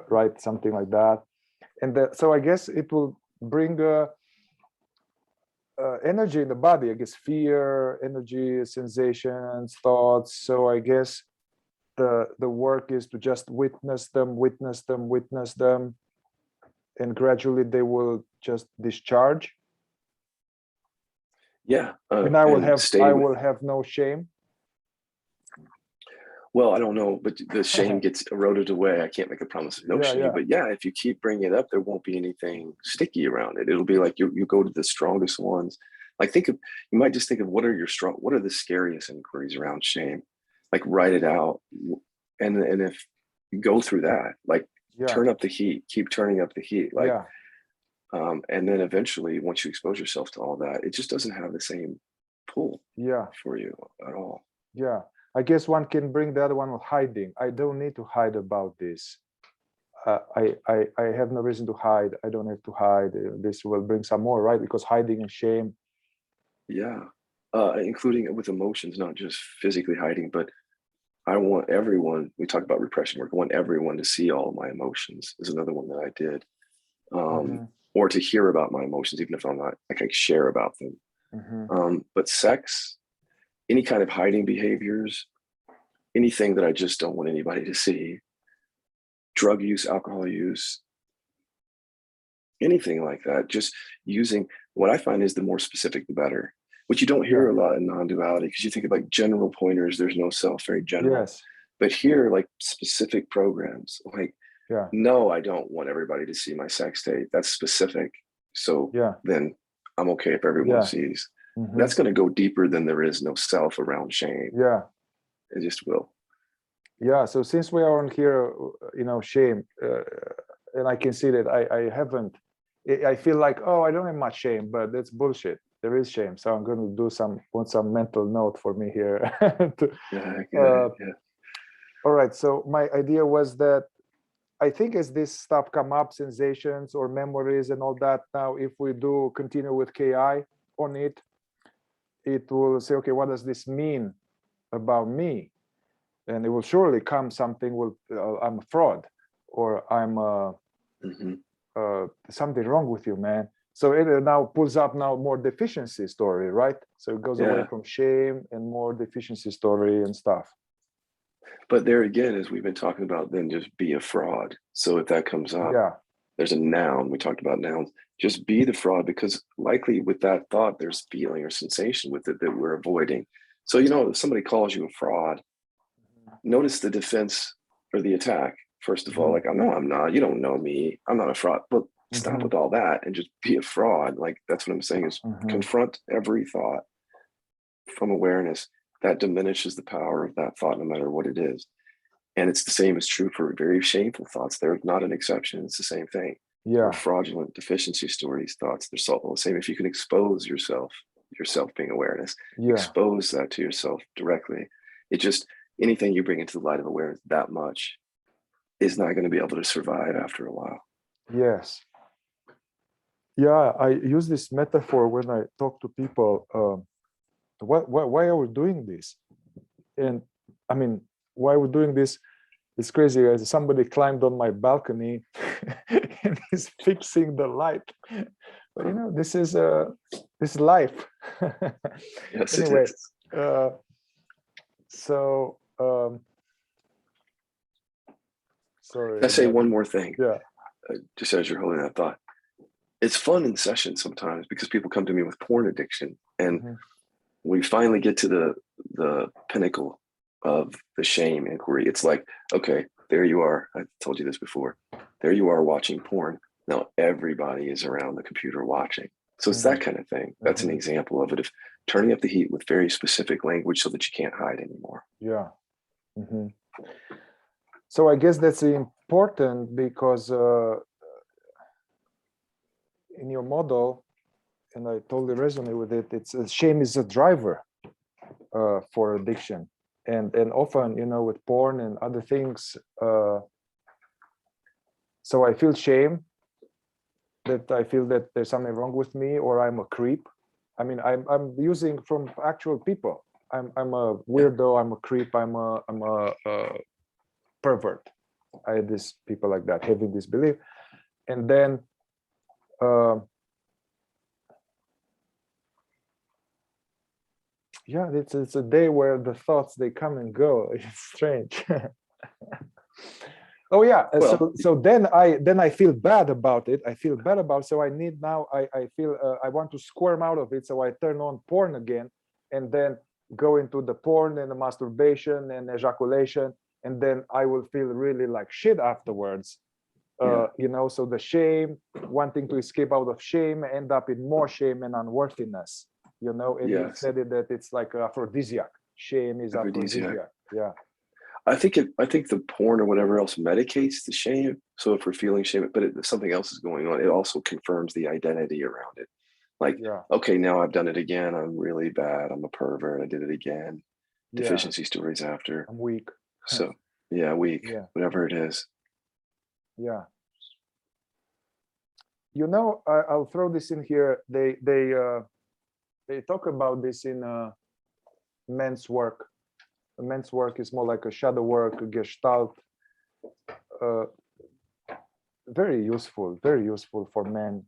right? Something like that. And so I guess it will bring energy in the body, I guess, fear, energy, sensations, thoughts. So I guess the work is to just witness them, and gradually they will just discharge. Yeah. And I will have no shame. Well, I don't know, but the shame gets eroded away. I can't make a promise of no shame, but if you keep bringing it up, there won't be anything sticky around it. It'll be like you go to the strongest ones. Like you might just think of what are the scariest inquiries around shame? Like write it out, and if you go through that, turn up the heat, keep turning up the heat, and then eventually, once you expose yourself to all that, it just doesn't have the same pull for you at all. Yeah. I guess one can bring the other one with hiding. I don't need to hide about this. I have no reason to hide. I don't have to hide. This will bring some more, right? Because hiding and shame. Yeah, including with emotions, not just physically hiding, but I want everyone, we talk about repression work, I want everyone to see all of my emotions is another one that I did. Or to hear about my emotions, even if I'm not, I share about them. But sex, any kind of hiding behaviors, anything that I just don't want anybody to see, drug use, alcohol use, anything like that, just using, what I find is the more specific, the better, which you don't hear a lot in non-duality, because you think of general pointers, there's no self, very general. Yes. But here, specific programs, no, I don't want everybody to see my sex tape. That's specific. So then I'm okay if everyone sees. That's going to go deeper than there is no self around shame. Yeah. It just will. Yeah. So since we are on here, shame, and I can see that I haven't, I feel like, oh, I don't have much shame, but that's bullshit. There is shame. So I'm going to do some mental note for me here. All right. So my idea was that I think as this stuff come up, sensations or memories and all that, now if we do continue with KI on it, it will say, okay, what does this mean about me? And it will surely come something, I'm a fraud, or I'm something wrong with you, man. So it now pulls up now more deficiency story, right? So it goes away Yeah. from shame and more deficiency story and stuff. But there again, as we've been talking about, then just be a fraud. So if that comes up, Yeah. there's a noun. We talked about nouns. Just be the fraud, because likely with that thought, there's feeling or sensation with it that we're avoiding. So, you know, if somebody calls you a fraud, notice the defense or the attack. First of all, like, no, I'm not. You don't know me. I'm not a fraud. But stop with all that and just be a fraud. Like, that's what I'm saying is confront every thought from awareness. That diminishes the power of that thought, no matter what it is. And it's the same is true for very shameful thoughts. They're not an exception. It's the same thing. Yeah. Or fraudulent deficiency stories, thoughts, they're all the same. If you can expose yourself being awareness, expose that to yourself directly. It just, anything you bring into the light of awareness that much is not going to be able to survive after a while. Yes. Yeah, I use this metaphor when I talk to people. Why are we doing this? And I mean, why are we doing this? It's crazy. Somebody climbed on my balcony and is fixing the light. But you know, this is life. Yes, anyway, it is. Sorry. Can I say one more thing? Yeah. Just as you're holding that thought. It's fun in session sometimes because people come to me with porn addiction, and we finally get to the pinnacle of the shame inquiry. It's like, okay, there you are. I told you this before. There you are watching porn. Now everybody is around the computer watching. So it's that kind of thing. That's an example of it, of turning up the heat with very specific language so that you can't hide anymore. Yeah. So I guess that's important because in your model, and I totally resonate with it, it's shame is a driver for addiction. And often, you know, with porn and other things, so I feel shame, that I feel that there's something wrong with me, or I'm a creep. I mean, I'm using from actual people. I'm a weirdo. I'm a creep. I'm a pervert. I had these people like that having this belief, and then yeah, it's a day where the thoughts, they come and go. It's strange. Oh yeah. Well, so then I feel bad about it. So I need now. I feel I want to squirm out of it. So I turn on porn again, and then go into the porn and the masturbation and ejaculation, and then I will feel really like shit afterwards. You know, so the shame, wanting to escape out of shame, end up in more shame and unworthiness. You know, and you said it, that it's like aphrodisiac. Shame is aphrodisiac. Yeah. I think the porn or whatever else medicates the shame. So if we're feeling shame, but if something else is going on, it also confirms the identity around it. Like, okay, now I've done it again. I'm really bad. I'm a pervert. I did it again. Deficiency stories after. I'm weak. So weak. Whatever it is. Yeah. You know, I'll throw this in here. They talk about this in men's work. Men's work is more like a shadow work, a gestalt. Very useful for men.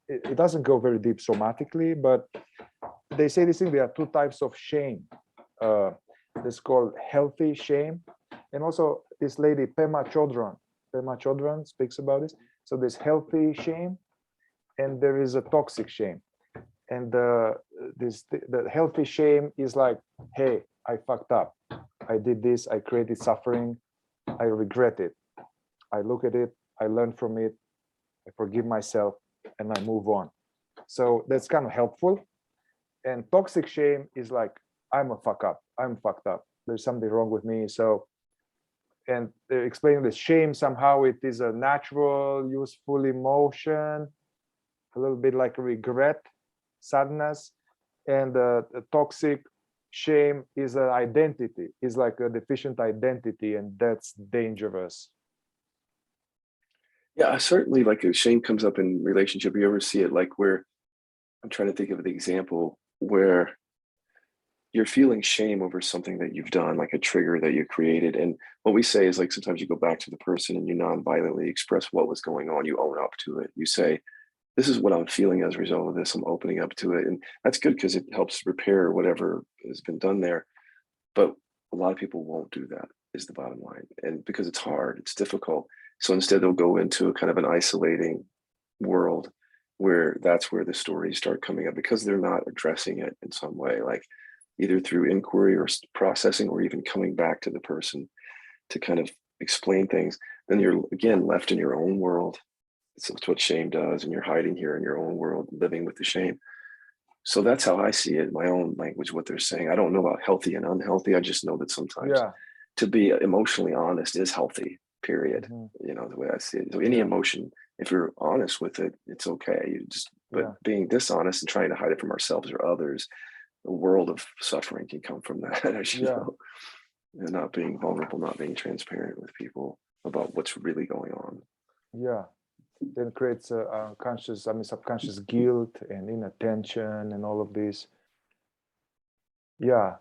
It doesn't go very deep somatically, but they say this thing. There are two types of shame. It's called healthy shame, and also this lady Pema Chodron speaks about this. So there's healthy shame, and there is a toxic shame. And the healthy shame is like, hey, I fucked up. I did this. I created suffering. I regret it. I look at it. I learn from it. I forgive myself, and I move on. So that's kind of helpful. And toxic shame is like, I'm a fuck up. I'm fucked up. There's something wrong with me. So, and they're explaining the shame, somehow it is a natural, useful emotion, a little bit like regret, sadness. And the toxic shame is an identity, is like a deficient identity, and that's dangerous. Yeah, certainly, like a shame comes up in relationship. You ever see it like where, I'm trying to think of the example where you're feeling shame over something that you've done, like a trigger that you created. And what we say is, like, sometimes you go back to the person and you non-violently express what was going on. You own up to it. You say, this is what I'm feeling as a result of this. I'm opening up to it. And that's good because it helps repair whatever has been done there. But a lot of people won't do that, is the bottom line. And because it's hard, it's difficult. So instead they'll go into a kind of an isolating world where that's where the stories start coming up because they're not addressing it in some way, like either through inquiry or processing, or even coming back to the person to kind of explain things. Then you're again left in your own world. It's what shame does, and you're hiding here in your own world, living with the shame. So that's how I see it in my own language, what they're saying. I don't know about healthy and unhealthy. I just know that sometimes to be emotionally honest is healthy, period. You know, the way I see it. So any emotion, if you're honest with it, it's okay. You just, but being dishonest and trying to hide it from ourselves or others, a world of suffering can come from that, as you know. And not being vulnerable, not being transparent with people about what's really going on. Then creates a unconscious, subconscious guilt and inattention and all of this. There's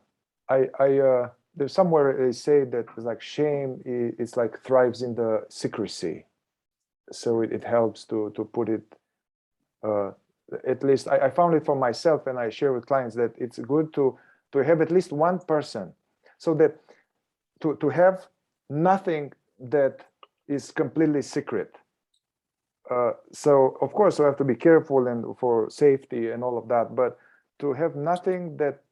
somewhere they say that like shame is like thrives in the secrecy. So it helps to put it, at least I found it for myself, and I share with clients that it's good to have at least one person, so that to have nothing that is completely secret. So of course we have to be careful and for safety and all of that, but to have nothing that,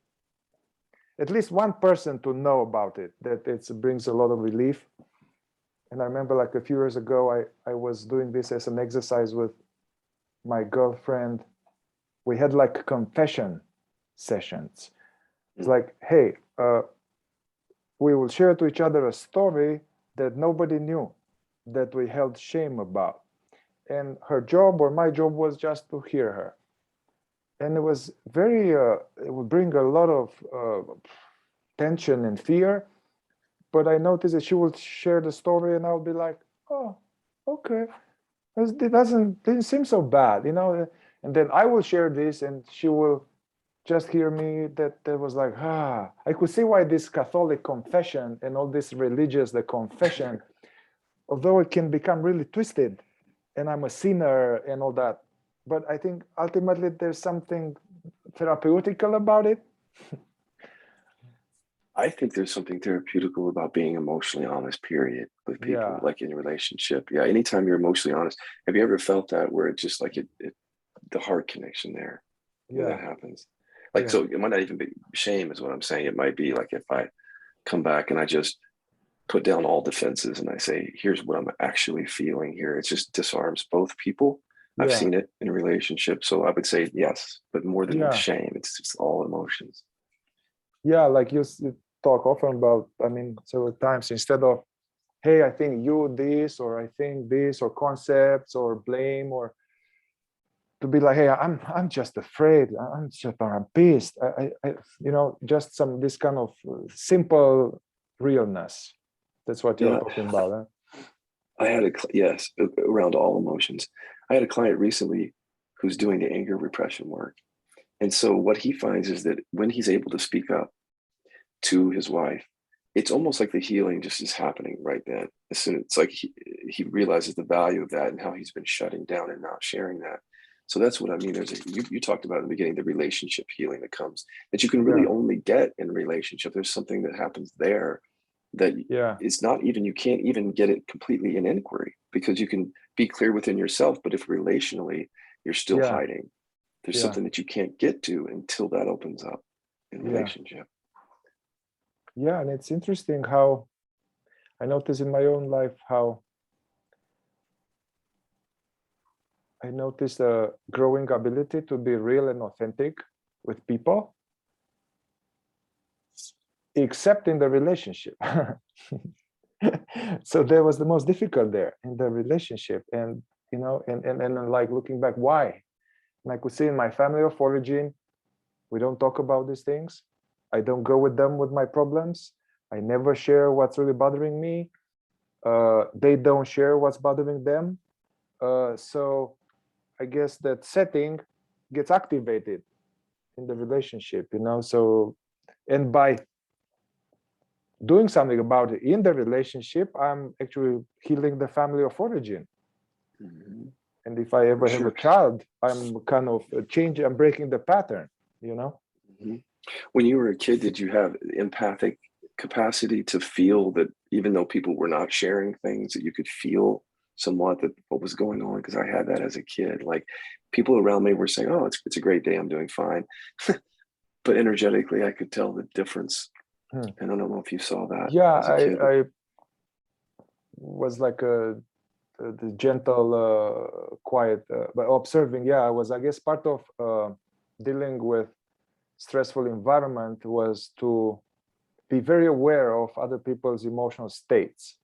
at least one person to know about it, that it brings a lot of relief. And I remember like a few years ago, I was doing this as an exercise with my girlfriend. We had like confession sessions. It's like, hey, we will share to each other a story that nobody knew, that we held shame about. And her job or my job was just to hear her. And it was very, it would bring a lot of tension and fear. But I noticed that she would share the story and I would be like, oh, okay. It didn't seem so bad, you know? And then I will share this and she will just hear me that was like, I could see why this Catholic confession and all this religious, the confession, although it can become really twisted, and I'm a sinner and all that. But I think ultimately there's something therapeutical about it. I think there's something therapeutical about being emotionally honest, period, with people, like in a relationship. Yeah, anytime you're emotionally honest. Have you ever felt that where it's just like the heart connection there, when that happens? Like, so it might not even be shame is what I'm saying. It might be like if I come back and I just put down all defenses and I say, here's what I'm actually feeling here. It just disarms both people. I've seen it in a relationship. So I would say yes, but more than shame, it's just all emotions. Yeah, like you talk often about, I mean, several times, instead of, hey, I think you this, or I think this, or concepts, or blame, or to be like, hey, I'm just afraid, I'm pissed. I you know, just this kind of simple realness. That's what you're talking about, huh? I had around all emotions. I had a client recently who's doing the anger repression work. And so what he finds is that when he's able to speak up to his wife, it's almost like the healing just is happening right then. As soon as it's like he realizes the value of that and how he's been shutting down and not sharing that. So that's what I mean. You talked about in the beginning, the relationship healing that comes, that you can really only get in a relationship. There's something that happens there that it's not even, you can't even get it completely in inquiry, because you can be clear within yourself, but if relationally you're still hiding, there's something that you can't get to until that opens up in relationship. Yeah, and it's interesting how I notice in my own life how I noticed a growing ability to be real and authentic with people, except in the relationship. So that was the most difficult there in the relationship. And, you know, and like looking back, why? And I could see in my family of origin, we don't talk about these things. I don't go with them with my problems. I never share what's really bothering me. They don't share what's bothering them. So I guess that setting gets activated in the relationship, you know. So, and by doing something about it in the relationship, I'm actually healing the family of origin. And if I ever have Sure. a child, I'm kind of changing, I'm breaking the pattern, you know? Mhm. When you were a kid, did you have empathic capacity to feel that even though people were not sharing things, that you could feel somewhat that what was going on? Because I had that as a kid. Like people around me were saying, "Oh, it's a great day. I'm doing fine," but energetically, I could tell the difference. Hmm. And I don't know if you saw that Yeah, as a kid. I was like the gentle, quiet, but observing. Yeah, I was, I guess, part of dealing with stressful environment was to be very aware of other people's emotional states.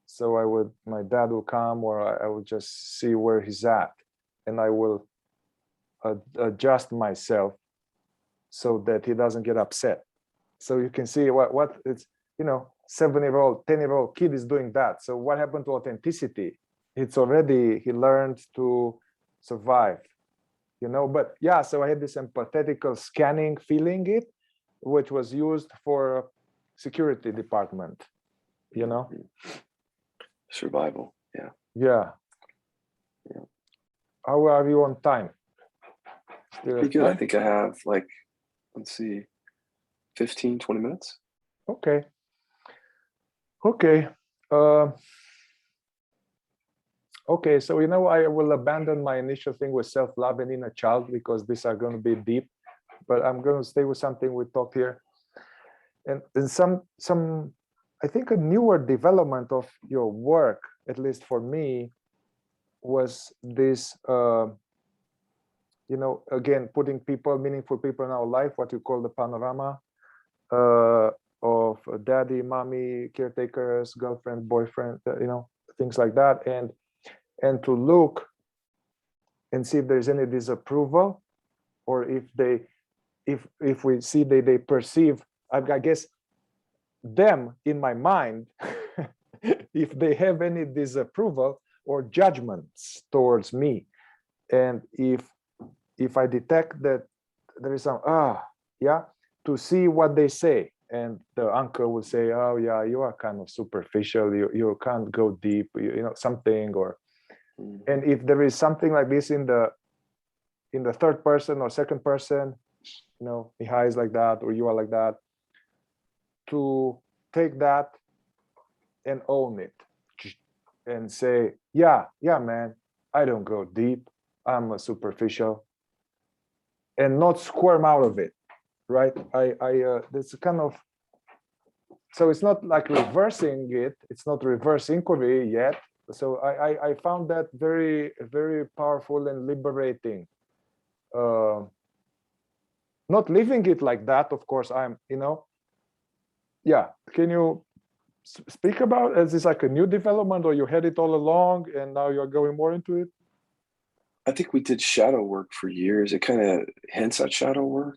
So my dad will come, or I would just see where he's at, and I will adjust myself so that he doesn't get upset. So you can see what it's, 7-year-old, 10-year-old kid is doing that. So what happened to authenticity? He learned to survive, but yeah, so I had this empathetical scanning, feeling it, which was used for security department, Survival. Yeah. Yeah. Yeah. How are you on time? Still Pretty have good. I time? think I have like, let's see, 15, 20 minutes. Okay. Okay. Uh, okay. So, I will abandon my initial thing with self-love and inner child because these are going to be deep, but I'm going to stay with something we talked here. And some, I think a newer development of your work, at least for me, was this, again, putting meaningful people in our life, what you call the panorama of daddy, mommy, caretakers, girlfriend, boyfriend, things like that, and to look and see if there's any disapproval, or if we see they perceive, I guess, them in my mind, if they have any disapproval or judgments towards me, and if I detect that there is some to see what they say. And the uncle will say, "Oh yeah, you are kind of superficial. You can't go deep. Something." Or, and if there is something like this in the third person or second person, Mihai is like that, or you are like that, to take that and own it, and say, "Yeah, man, I don't go deep. I'm a superficial," and not squirm out of it. Right? There's a kind of, so it's not like reversing it. It's not reverse inquiry yet. So I found that very, very powerful and liberating. Not living it like that, of course. Yeah. Can you speak about, is this like a new development, or you had it all along and now you're going more into it? I think we did shadow work for years. It kind of hints at shadow work,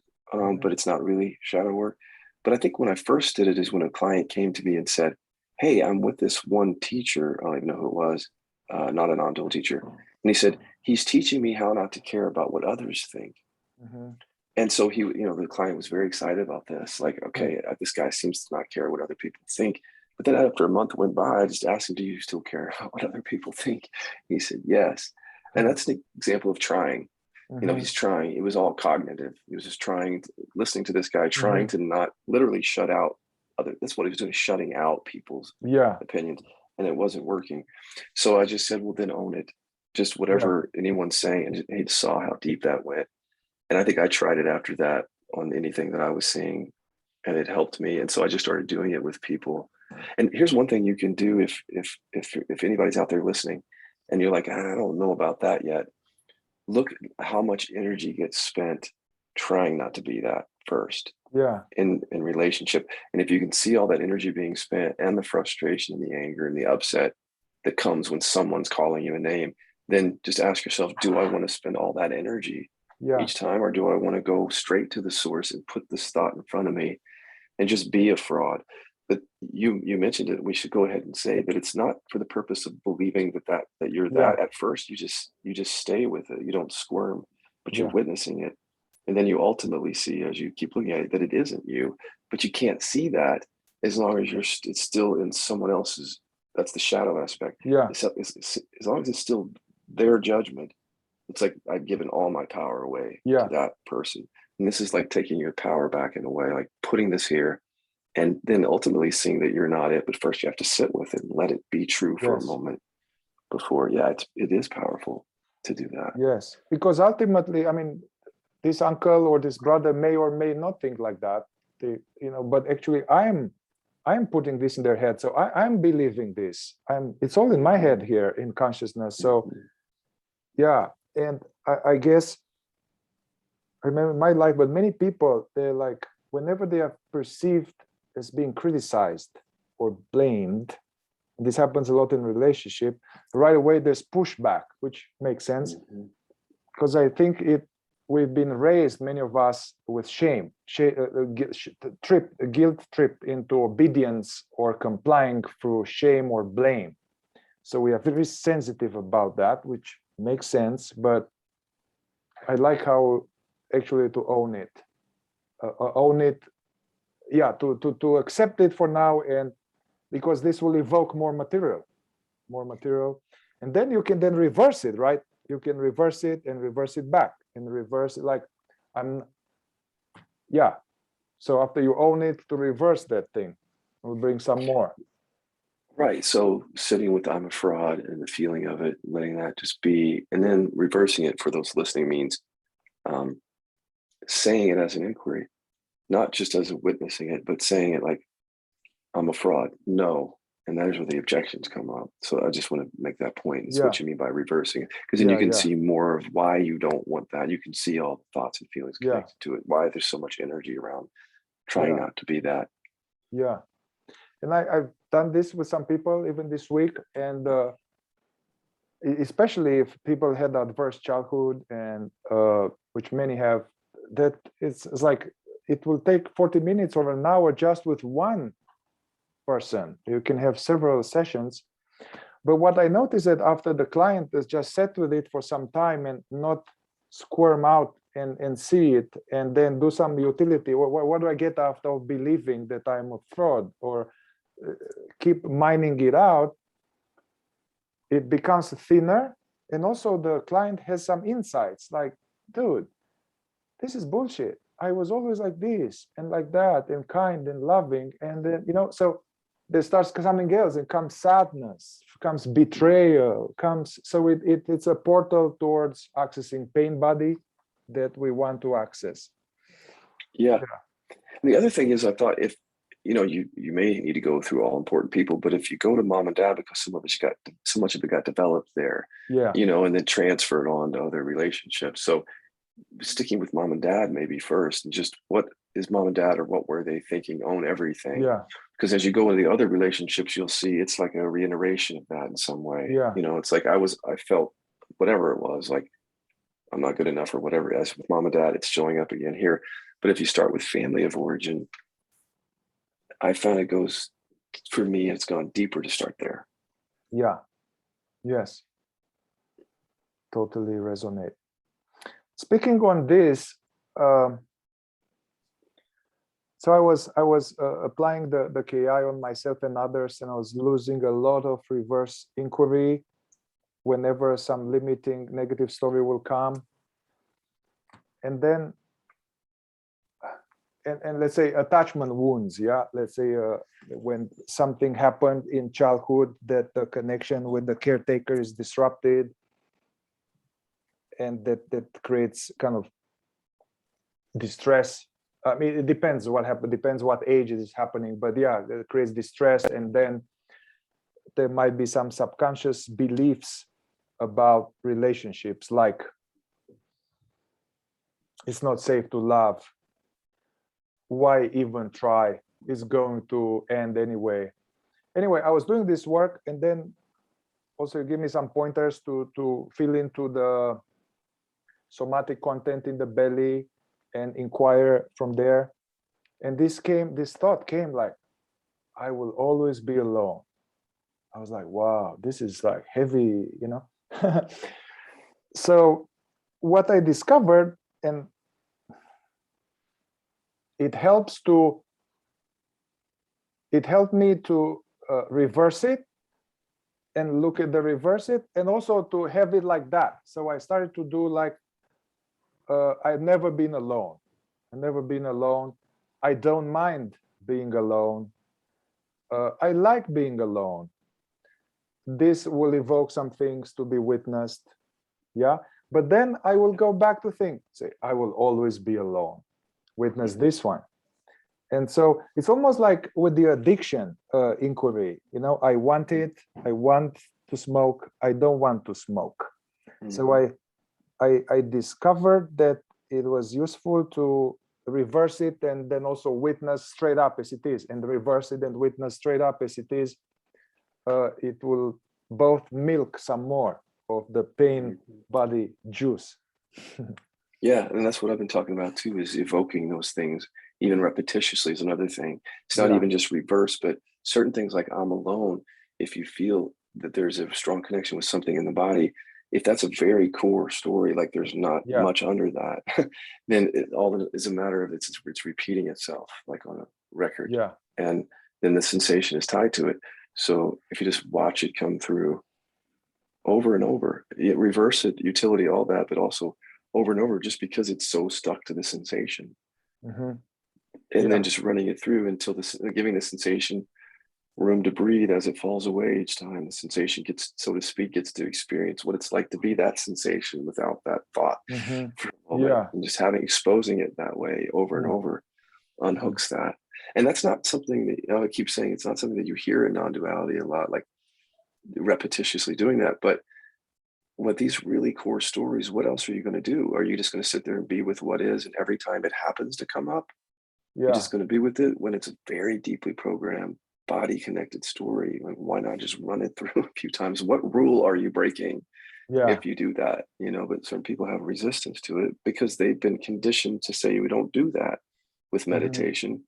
but it's not really shadow work. But I think when I first did it is when a client came to me and said, "Hey, I'm with this one teacher. I don't even know who it was, not a non-dual teacher." And he said, "He's teaching me how not to care about what others think." And so the client was very excited about this. Like, okay, this guy seems to not care what other people think. But then after a month went by, I just asked him, "Do you still care about what other people think?" He said, "Yes." And that's an example of trying. He's trying. It was all cognitive. He was just listening to this guy, trying to not literally shut out other. That's what he was doing, shutting out people's opinions, and it wasn't working. So I just said, "Well, then own it. Just whatever anyone's saying." And he saw how deep that went. And I think I tried it after that on anything that I was seeing, and it helped me. And so I just started doing it with people. And here's one thing you can do if anybody's out there listening, and you're like, "I don't know about that yet." Look at how much energy gets spent trying not to be that first in relationship. And if you can see all that energy being spent, and the frustration and the anger and the upset that comes when someone's calling you a name, then just ask yourself, do I want to spend all that energy each time, or do I want to go straight to the source and put this thought in front of me and just be a fraud? But you mentioned it. We should go ahead and say that it's not for the purpose of believing that you're that at first. You just stay with it. You don't squirm, but you're witnessing it. And then you ultimately see, as you keep looking at it, that it isn't you. But you can't see that as long as it's still in someone else's. That's the shadow aspect. As long as it's still their judgment. It's like I've given all my power away Yeah. to that person. And this is like taking your power back in a way, like putting this here and then ultimately seeing that you're not it. But first you have to sit with it and let it be true for a Yes. moment before. Yeah, it is powerful to do that. Yes. Because ultimately, I mean, this uncle or this brother may or may not think like that. They, you know, but actually I'm putting this in their head. So I'm believing this. It's all in my head here in consciousness. So yeah. And I guess I remember my life, but many people, they're like, whenever they are perceived as being criticized or blamed, and this happens a lot in relationship, right away there's pushback, which makes sense. Because I think we've been raised, many of us, with shame, guilt tripped into obedience or complying through shame or blame. So we are very sensitive about that, which makes sense. But I like how actually to own it, yeah, to accept it for now, and because this will evoke more material, and then you can then reverse it, right? You can reverse it and reverse it back and reverse it, like yeah. So after you own it, to reverse that thing, we'll bring some more. Right. So sitting with I'm a fraud and the feeling of it, letting that just be, and then reversing it for those listening means saying it as an inquiry, not just as a witnessing it, but saying it like, I'm a fraud. No. And that is where the objections come up. So I just want to make that point. It's what you mean by reversing it. Because then you can see more of why you don't want that. You can see all the thoughts and feelings connected to it, why there's so much energy around trying not to be that. Yeah. And I've done this with some people even this week. And especially if people had adverse childhood, and which many have, that it's like it will take 40 minutes or an hour just with one person. You can have several sessions. But what I noticed that after the client has just sat with it for some time and not squirm out and see it and then do some utility, what do I get after believing that I'm a fraud, or keep mining it out, it becomes thinner. And also the client has some insights like, dude, this is bullshit. I was always like this and like that and kind and loving. And then, you know, so there starts something else, and comes sadness, comes betrayal, comes, so it's a portal towards accessing pain body that we want to access. Yeah. And the other thing is, I thought, if you know, you may need to go through all important people, but if you go to mom and dad, because so much of it got developed there, you know, and then transferred on to other relationships. So sticking with mom and dad maybe first, and just what is mom and dad, or what were they thinking, own everything. Because as you go into the other relationships, you'll see it's like a reiteration of that in some way. You know, it's like I felt whatever it was, like I'm not good enough or whatever. As with mom and dad, it's showing up again here. But if you start with family of origin, I found it goes, for me, it's gone deeper to start there. Yes. Totally resonate. Speaking on this, so I was applying the KI on myself and others, and I was losing a lot of reverse inquiry whenever some limiting negative story will come. And then, and let's say attachment wounds, let's say when something happened in childhood that the connection with the caretaker is disrupted, and that creates kind of distress. I mean, it depends what happened, depends what age it is happening, but yeah, it creates distress. And then there might be some subconscious beliefs about relationships, like it's not safe to love, why even try, it's going to end anyway. Anyway, I was doing this work, and then also give me some pointers to fill into the somatic content in the belly and inquire from there. And this thought came like, I will always be alone. I was like, wow, this is like heavy, you know. So what I discovered, and it helped me to reverse it, and look at the reverse it, and also to have it like that. So I started to do like, I've never been alone. I've never been alone. I don't mind being alone. I like being alone. This will evoke some things to be witnessed. Yeah. But then I will go back to think, say, I will always be alone. Witness this one. And so it's almost like with the addiction inquiry, you know, I want it, I want to smoke, I don't want to smoke. So I discovered that it was useful to reverse it and then also witness straight up as it is, and reverse it and witness straight up as it is. It will both milk some more of the pain body juice. Yeah, and that's what I've been talking about too, is evoking those things, even repetitiously is another thing. It's not even just reverse, but certain things like I'm alone, if you feel that there's a strong connection with something in the body, if that's a very core story, like there's not much under that, then all it is a matter of it's repeating itself, like on a record. Yeah. And then the sensation is tied to it. So if you just watch it come through over and over, reverse it, utility, all that, but also over and over, just because it's so stuck to the sensation. And then just running it through until giving the sensation room to breathe as it falls away each time. The sensation gets, so to speak, gets to experience what it's like to be that sensation without that thought. For a moment. And just exposing it that way over and over unhooks that. And that's not something that, you know, I keep saying, it's not something that you hear in non-duality a lot, like repetitiously doing that. But what these really core stories, what else are you going to do? Are you just going to sit there and be with what is, and every time it happens to come up, you're just going to be with it? When it's a very deeply programmed, body connected story, like, why not just run it through a few times? What rule are you breaking if you do that? You know, but certain people have resistance to it because they've been conditioned to say we don't do that with meditation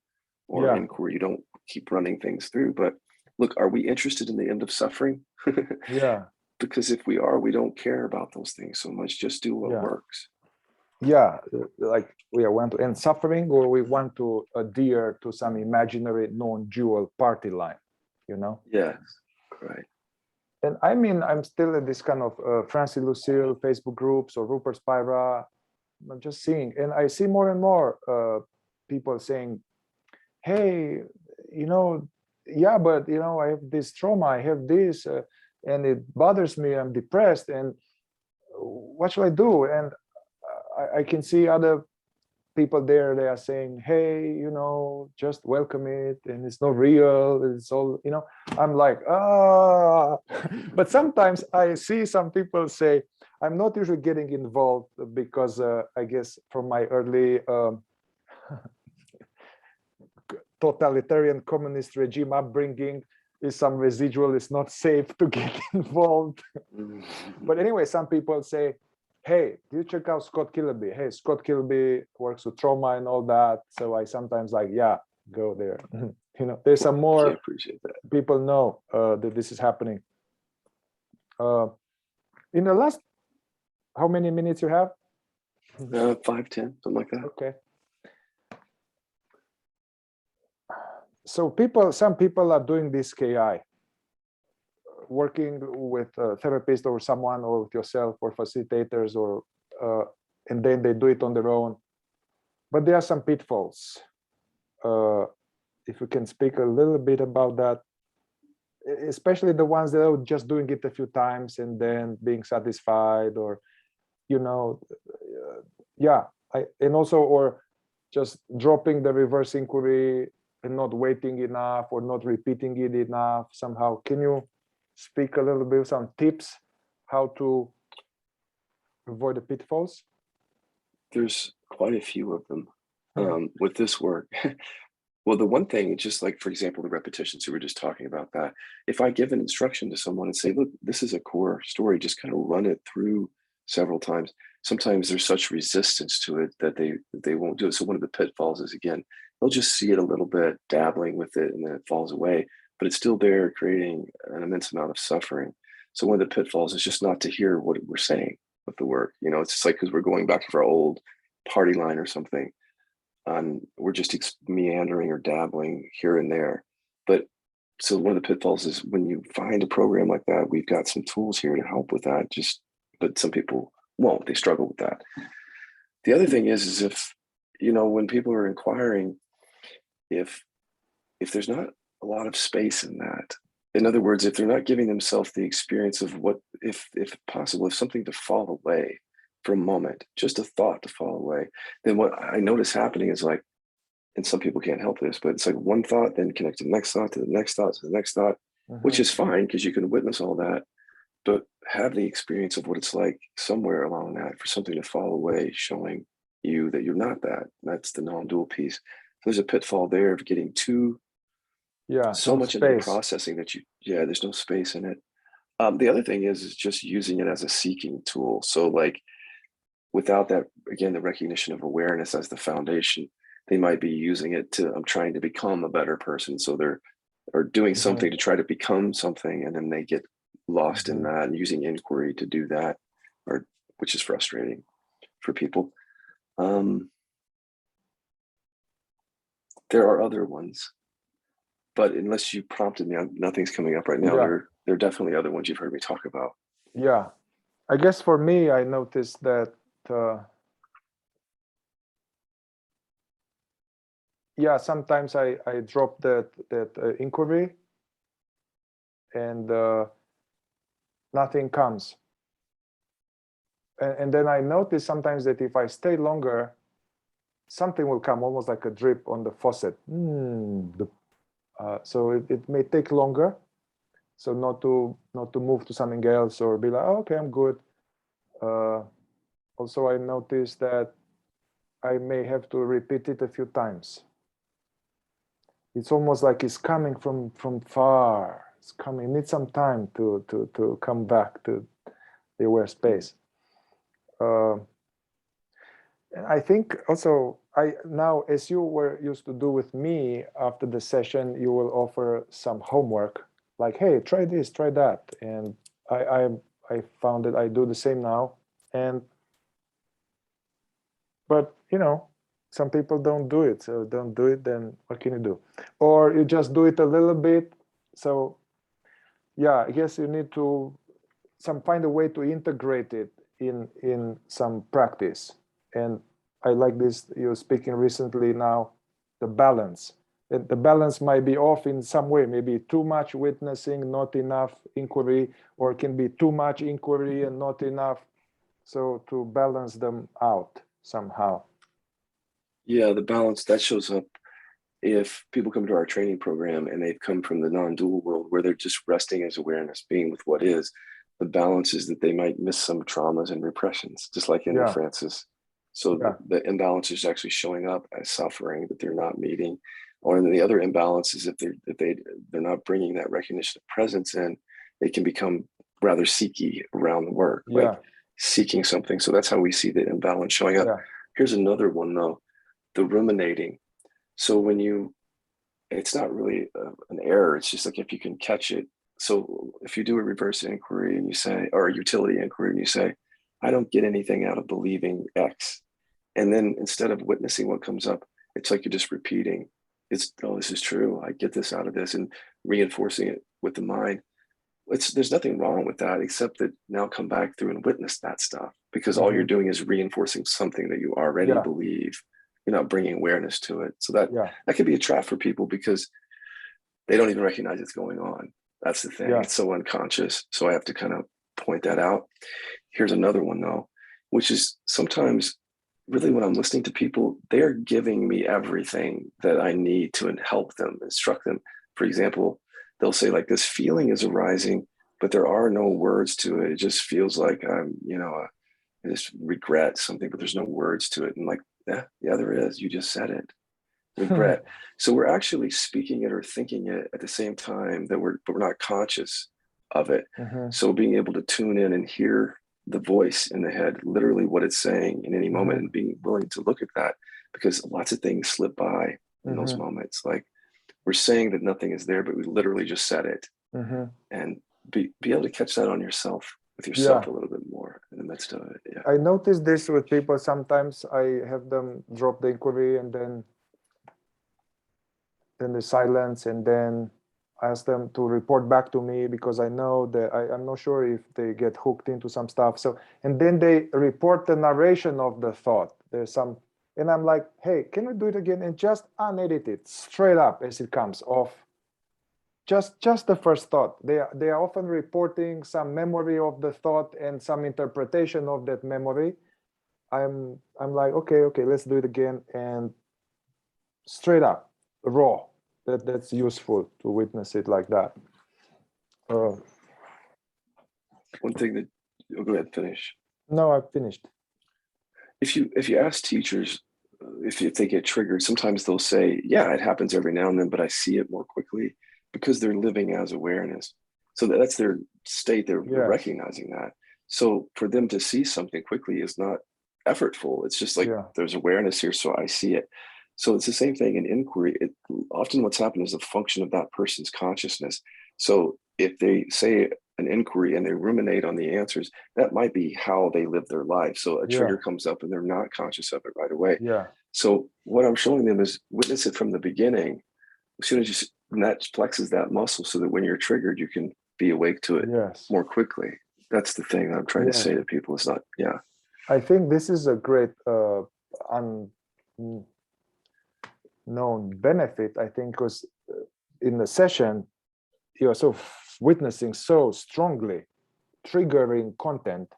or inquiry. You don't keep running things through. But look, are we interested in the end of suffering? Because if we are, we don't care about those things so much. Just do what works. Like we want to end suffering, or we want to adhere to some imaginary non-dual party line, you know? Yes, right. And I mean, I'm still in this kind of Francie Lucille Facebook groups or Rupert Spira. I'm just seeing, and I see more and more people saying, hey, you know, but, you know, I have this trauma, I have this, and it bothers me, I'm depressed, and what should I do? And I can see other people there, they are saying, hey, you know, just welcome it, and it's not real, it's all, you know. I'm like, but sometimes I see some people say, I'm not usually getting involved because I guess from my early totalitarian communist regime upbringing is some residual, it's not safe to get involved. But anyway, some people say, hey, do you check out Scott Kiloby? Hey, Scott Kiloby works with trauma and all that. So I sometimes like, go there. You know, there's some more appreciate that. People know that this is happening. In the last, how many minutes you have? 5, 10, something like that. Okay. So some people are doing this KI, working with a therapist or someone, or with yourself, or facilitators, or and then they do it on their own. But there are some pitfalls. If you can speak a little bit about that, especially the ones that are just doing it a few times and then being satisfied, or, you know, and also, or just dropping the reverse inquiry and not waiting enough, or not repeating it enough somehow. Can you speak a little bit, some tips how to avoid the pitfalls? There's quite a few of them with this work. Well, the one thing, just like, for example, the repetitions, we were just talking about that. If I give an instruction to someone and say, look, this is a core story, just kind of run it through several times. Sometimes there's such resistance to it that they won't do it. So one of the pitfalls is, again, they'll just see it a little bit, dabbling with it, and then it falls away, but it's still there, creating an immense amount of suffering. So one of the pitfalls is just not to hear what we're saying with the work. You know, it's just like, because we're going back to our old party line or something, we're just meandering or dabbling here and there. But so one of the pitfalls is when you find a program like that, we've got some tools here to help with that. But some people won't. They struggle with that. The other thing is if, when people are inquiring, if there's not a lot of space in that, in other words, if they're not giving themselves the experience of what, if possible, if something to fall away for a moment, just a thought to fall away, then what I notice happening is like, and some people can't help this, but it's like one thought, then connect to the next thought, to the next thought, to the next thought, which is fine because you can witness all that, but have the experience of what it's like somewhere along that for something to fall away, showing you that you're not that. That's the non-dual piece. There's a pitfall there of getting so much into the processing that there's no space in it. The other thing is just using it as a seeking tool. So like without that, again, the recognition of awareness as the foundation, they might be using it to, I'm trying to become a better person. So they're doing something to try to become something, and then they get lost in that and using inquiry to do that, which is frustrating for people. There are other ones, but unless you prompted me, nothing's coming up right now. There are definitely other ones you've heard me talk about. Yeah, I guess for me, I noticed that sometimes I drop that inquiry, and nothing comes. And then I notice sometimes that if I stay longer, something will come, almost like a drip on the faucet. So it may take longer. So not to move to something else or be like, oh, okay, I'm good. Also, I noticed that I may have to repeat it a few times. It's almost like it's coming from far. It's coming. It needs some time to come back to the aware space. I think also now, as you were used to do with me after the session, you will offer some homework, like, hey, try this, try that, and I found that I do the same now. But some people don't do it. So don't do it, then what can you do? Or you just do it a little bit. So I guess you need to find a way to integrate it in some practice. And I like this, you're speaking recently now, the balance. The balance might be off in some way, maybe too much witnessing, not enough inquiry, or it can be too much inquiry and not enough. So to balance them out somehow. Yeah, the balance that shows up if people come to our training program and they've come from the non-dual world where they're just resting as awareness, being with what is. The balance is that they might miss some traumas and repressions, just like in Francis. So the imbalance is actually showing up as suffering that they're not meeting. Or then the other imbalance is if they're not bringing that recognition of presence in, they can become rather seeky around the work, like seeking something. So that's how we see the imbalance showing up. Here's another one though, the ruminating. So it's not really an error. It's just like if you can catch it. So if you do a reverse inquiry and you say, or a utility inquiry and you say, I don't get anything out of believing X. And then instead of witnessing what comes up, it's like you're just repeating. This is true. I get this out of this, and reinforcing it with the mind. There's nothing wrong with that, except that now come back through and witness that stuff, because all you're doing is reinforcing something that you already believe. You're not bringing awareness to it. So that could be a trap for people because they don't even recognize it's going on. That's the thing. It's so unconscious. So I have to kind of point that out. Here's another one though, which is sometimes really when I'm listening to people, they're giving me everything that I need to help them, instruct them. For example, they'll say like, this feeling is arising, but there are no words to it. It just feels like I'm, I just regret something, but there's no words to it. And like, yeah, there is. You just said it. Regret. So we're actually speaking it or thinking it at the same time but we're not conscious of it. So being able to tune in and hear the voice in the head, literally what it's saying in any moment, and being willing to look at that, because lots of things slip by in those moments. Like we're saying that nothing is there, but we literally just said it. And be able to catch that on yourself, with yourself a little bit more in the midst of it. I notice this with people. Sometimes I have them drop the inquiry and then the silence, and then ask them to report back to me, because I know that I'm not sure if they get hooked into some stuff. So, and then they report the narration of the thought. There's some, and I'm like, hey, can we do it again? And just unedit it straight up as it comes off. Just the first thought. They are often reporting some memory of the thought and some interpretation of that memory. I'm like, okay, let's do it again, and straight up, raw. That's useful to witness it like that. One thing that, oh, go ahead, finish. No, I've finished. If you ask teachers if they get triggered, sometimes they'll say, yeah, it happens every now and then, but I see it more quickly, because they're living as awareness. So that's their state. They're recognizing that. So for them to see something quickly is not effortful. It's just like, there's awareness here, so I see it. So it's the same thing in inquiry. Often what's happened is a function of that person's consciousness. So if they say an inquiry and they ruminate on the answers, that might be how they live their life. So a trigger comes up and they're not conscious of it right away. So what I'm showing them is witness it from the beginning. As soon as that flexes that muscle, so that when you're triggered, you can be awake to it more quickly. That's the thing that I'm trying to say to people. It's not, I think this is a great unknown benefit, I think, because in the session, you're so witnessing so strongly, triggering content,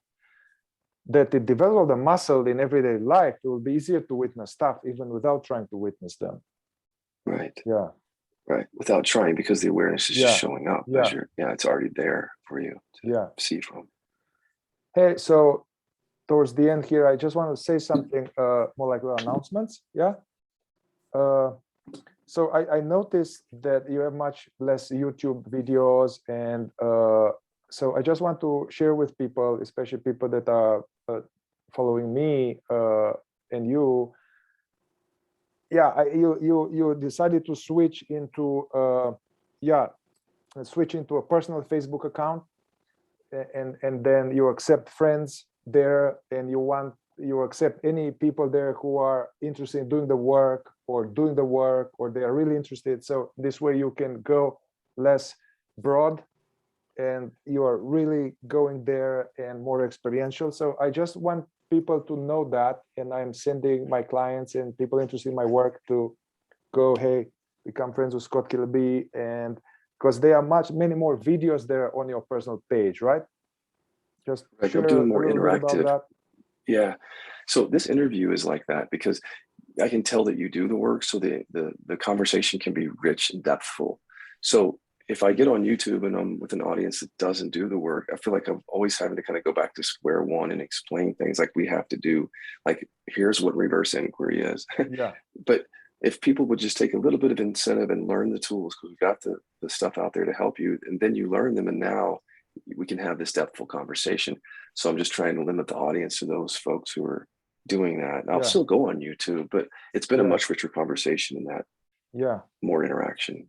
that it develops the muscle in everyday life. It will be easier to witness stuff even without trying to witness them. Right. Yeah. Right. Without trying, because the awareness is just showing up. As it's already there for you to see from. Hey, so towards the end here, I just want to say something more like announcements. So I noticed that you have much less YouTube videos, and so I just want to share with people, especially people that are following me and you. You decided to switch into a personal Facebook account, and then you accept friends there, and you accept any people there who are interested in doing the work, or they are really interested. So this way you can go less broad, and you are really going there and more experiential. So I just want people to know that, and I'm sending my clients and people interested in my work to go, hey, become friends with Scott Kiloby, and because there are many more videos there on your personal page, right? Just share I'm doing more a little interactive. bit about that. Yeah. So this interview is like that, because I can tell that you do the work, so the conversation can be rich and depthful. So if I get on YouTube and I'm with an audience that doesn't do the work, I feel like I'm always having to kind of go back to square one and explain things like we have to do. Like, here's what reverse inquiry is. But if people would just take a little bit of incentive and learn the tools, because we've got the stuff out there to help you, and then you learn them, and now we can have this depthful conversation. So I'm just trying to limit the audience to those folks who are doing that. And I'll still go on YouTube, but it's been a much richer conversation in that. More interaction.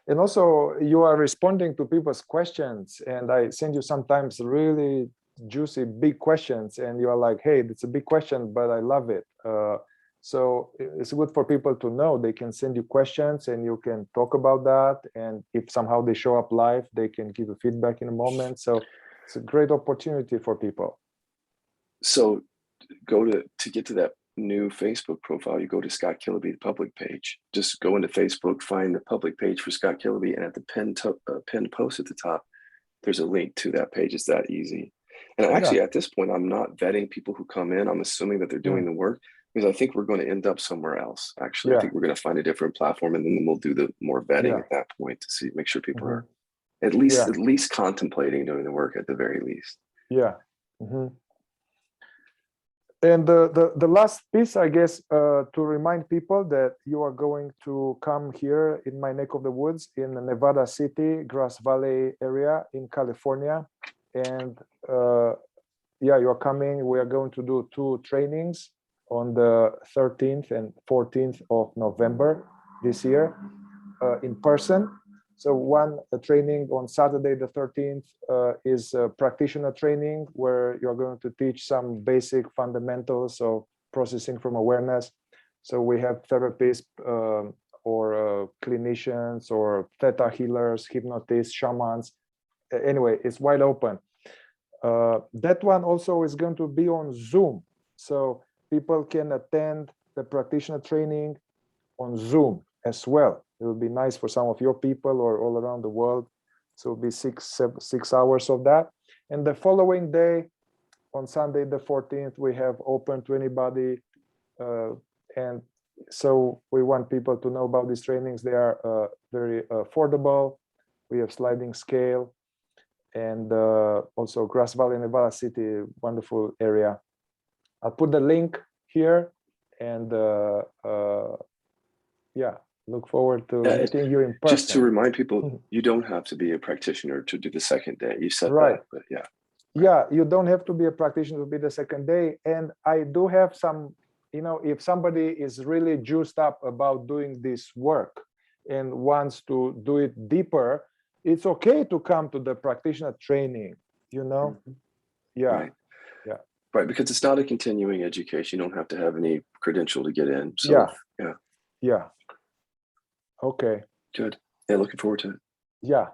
And also, you are responding to people's questions, and I send you sometimes really juicy, big questions, and you are like, hey, it's a big question, but I love it. So it's good for people to know. They can send you questions, and you can talk about that. And if somehow they show up live, they can give you feedback in a moment. So it's a great opportunity for people. So go to get to that new Facebook profile, you go to Scott Kiloby, the public page. Just go into Facebook, find the public page for Scott Kiloby, and at the pinned post at the top, there's a link to that page. It's that easy. And actually, at this point, I'm not vetting people who come in. I'm assuming that they're doing the work, because I think we're going to end up somewhere else. Actually, I think we're going to find a different platform, and then we'll do the more vetting at that point to see, make sure people are at least contemplating doing the work at the very least. And the last piece, I guess, to remind people that you are going to come here in my neck of the woods in Nevada City, Grass Valley area in California. And you're coming. We are going to do 2 trainings on the 13th and 14th of November this year in person. So a training on Saturday the 13th is a practitioner training, where you're going to teach some basic fundamentals of processing from awareness. So we have therapists or clinicians or theta healers, hypnotists, shamans. Anyway, it's wide open. That one also is going to be on Zoom. So people can attend the practitioner training on Zoom as well. It will be nice for some of your people or all around the world. So it'll be 6 hours of that. And the following day, on Sunday the 14th, we have open to anybody. And so we want people to know about these trainings. They are very affordable. We have sliding scale. And also Grass Valley, Nevada City, wonderful area. I'll put the link here, and yeah, look forward to meeting you in person. Just to remind people, you don't have to be a practitioner to do the second day. You said right. that, but yeah. Yeah, you don't have to be a practitioner to be the second day. And I do have some, you know, if somebody is really juiced up about doing this work and wants to do it deeper, it's okay to come to the practitioner training, you know? Yeah. Right. Yeah. Right, because it's not a continuing education. You don't have to have any credential to get in. So, yeah. Yeah. Okay. Good. Yeah, looking forward to it. Yeah.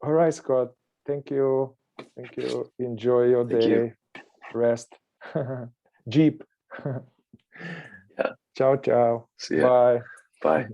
All right, Scott. Thank you. Thank you. Enjoy your day. Rest. Jeep. Yeah. Ciao, ciao. See ya. Bye. Bye.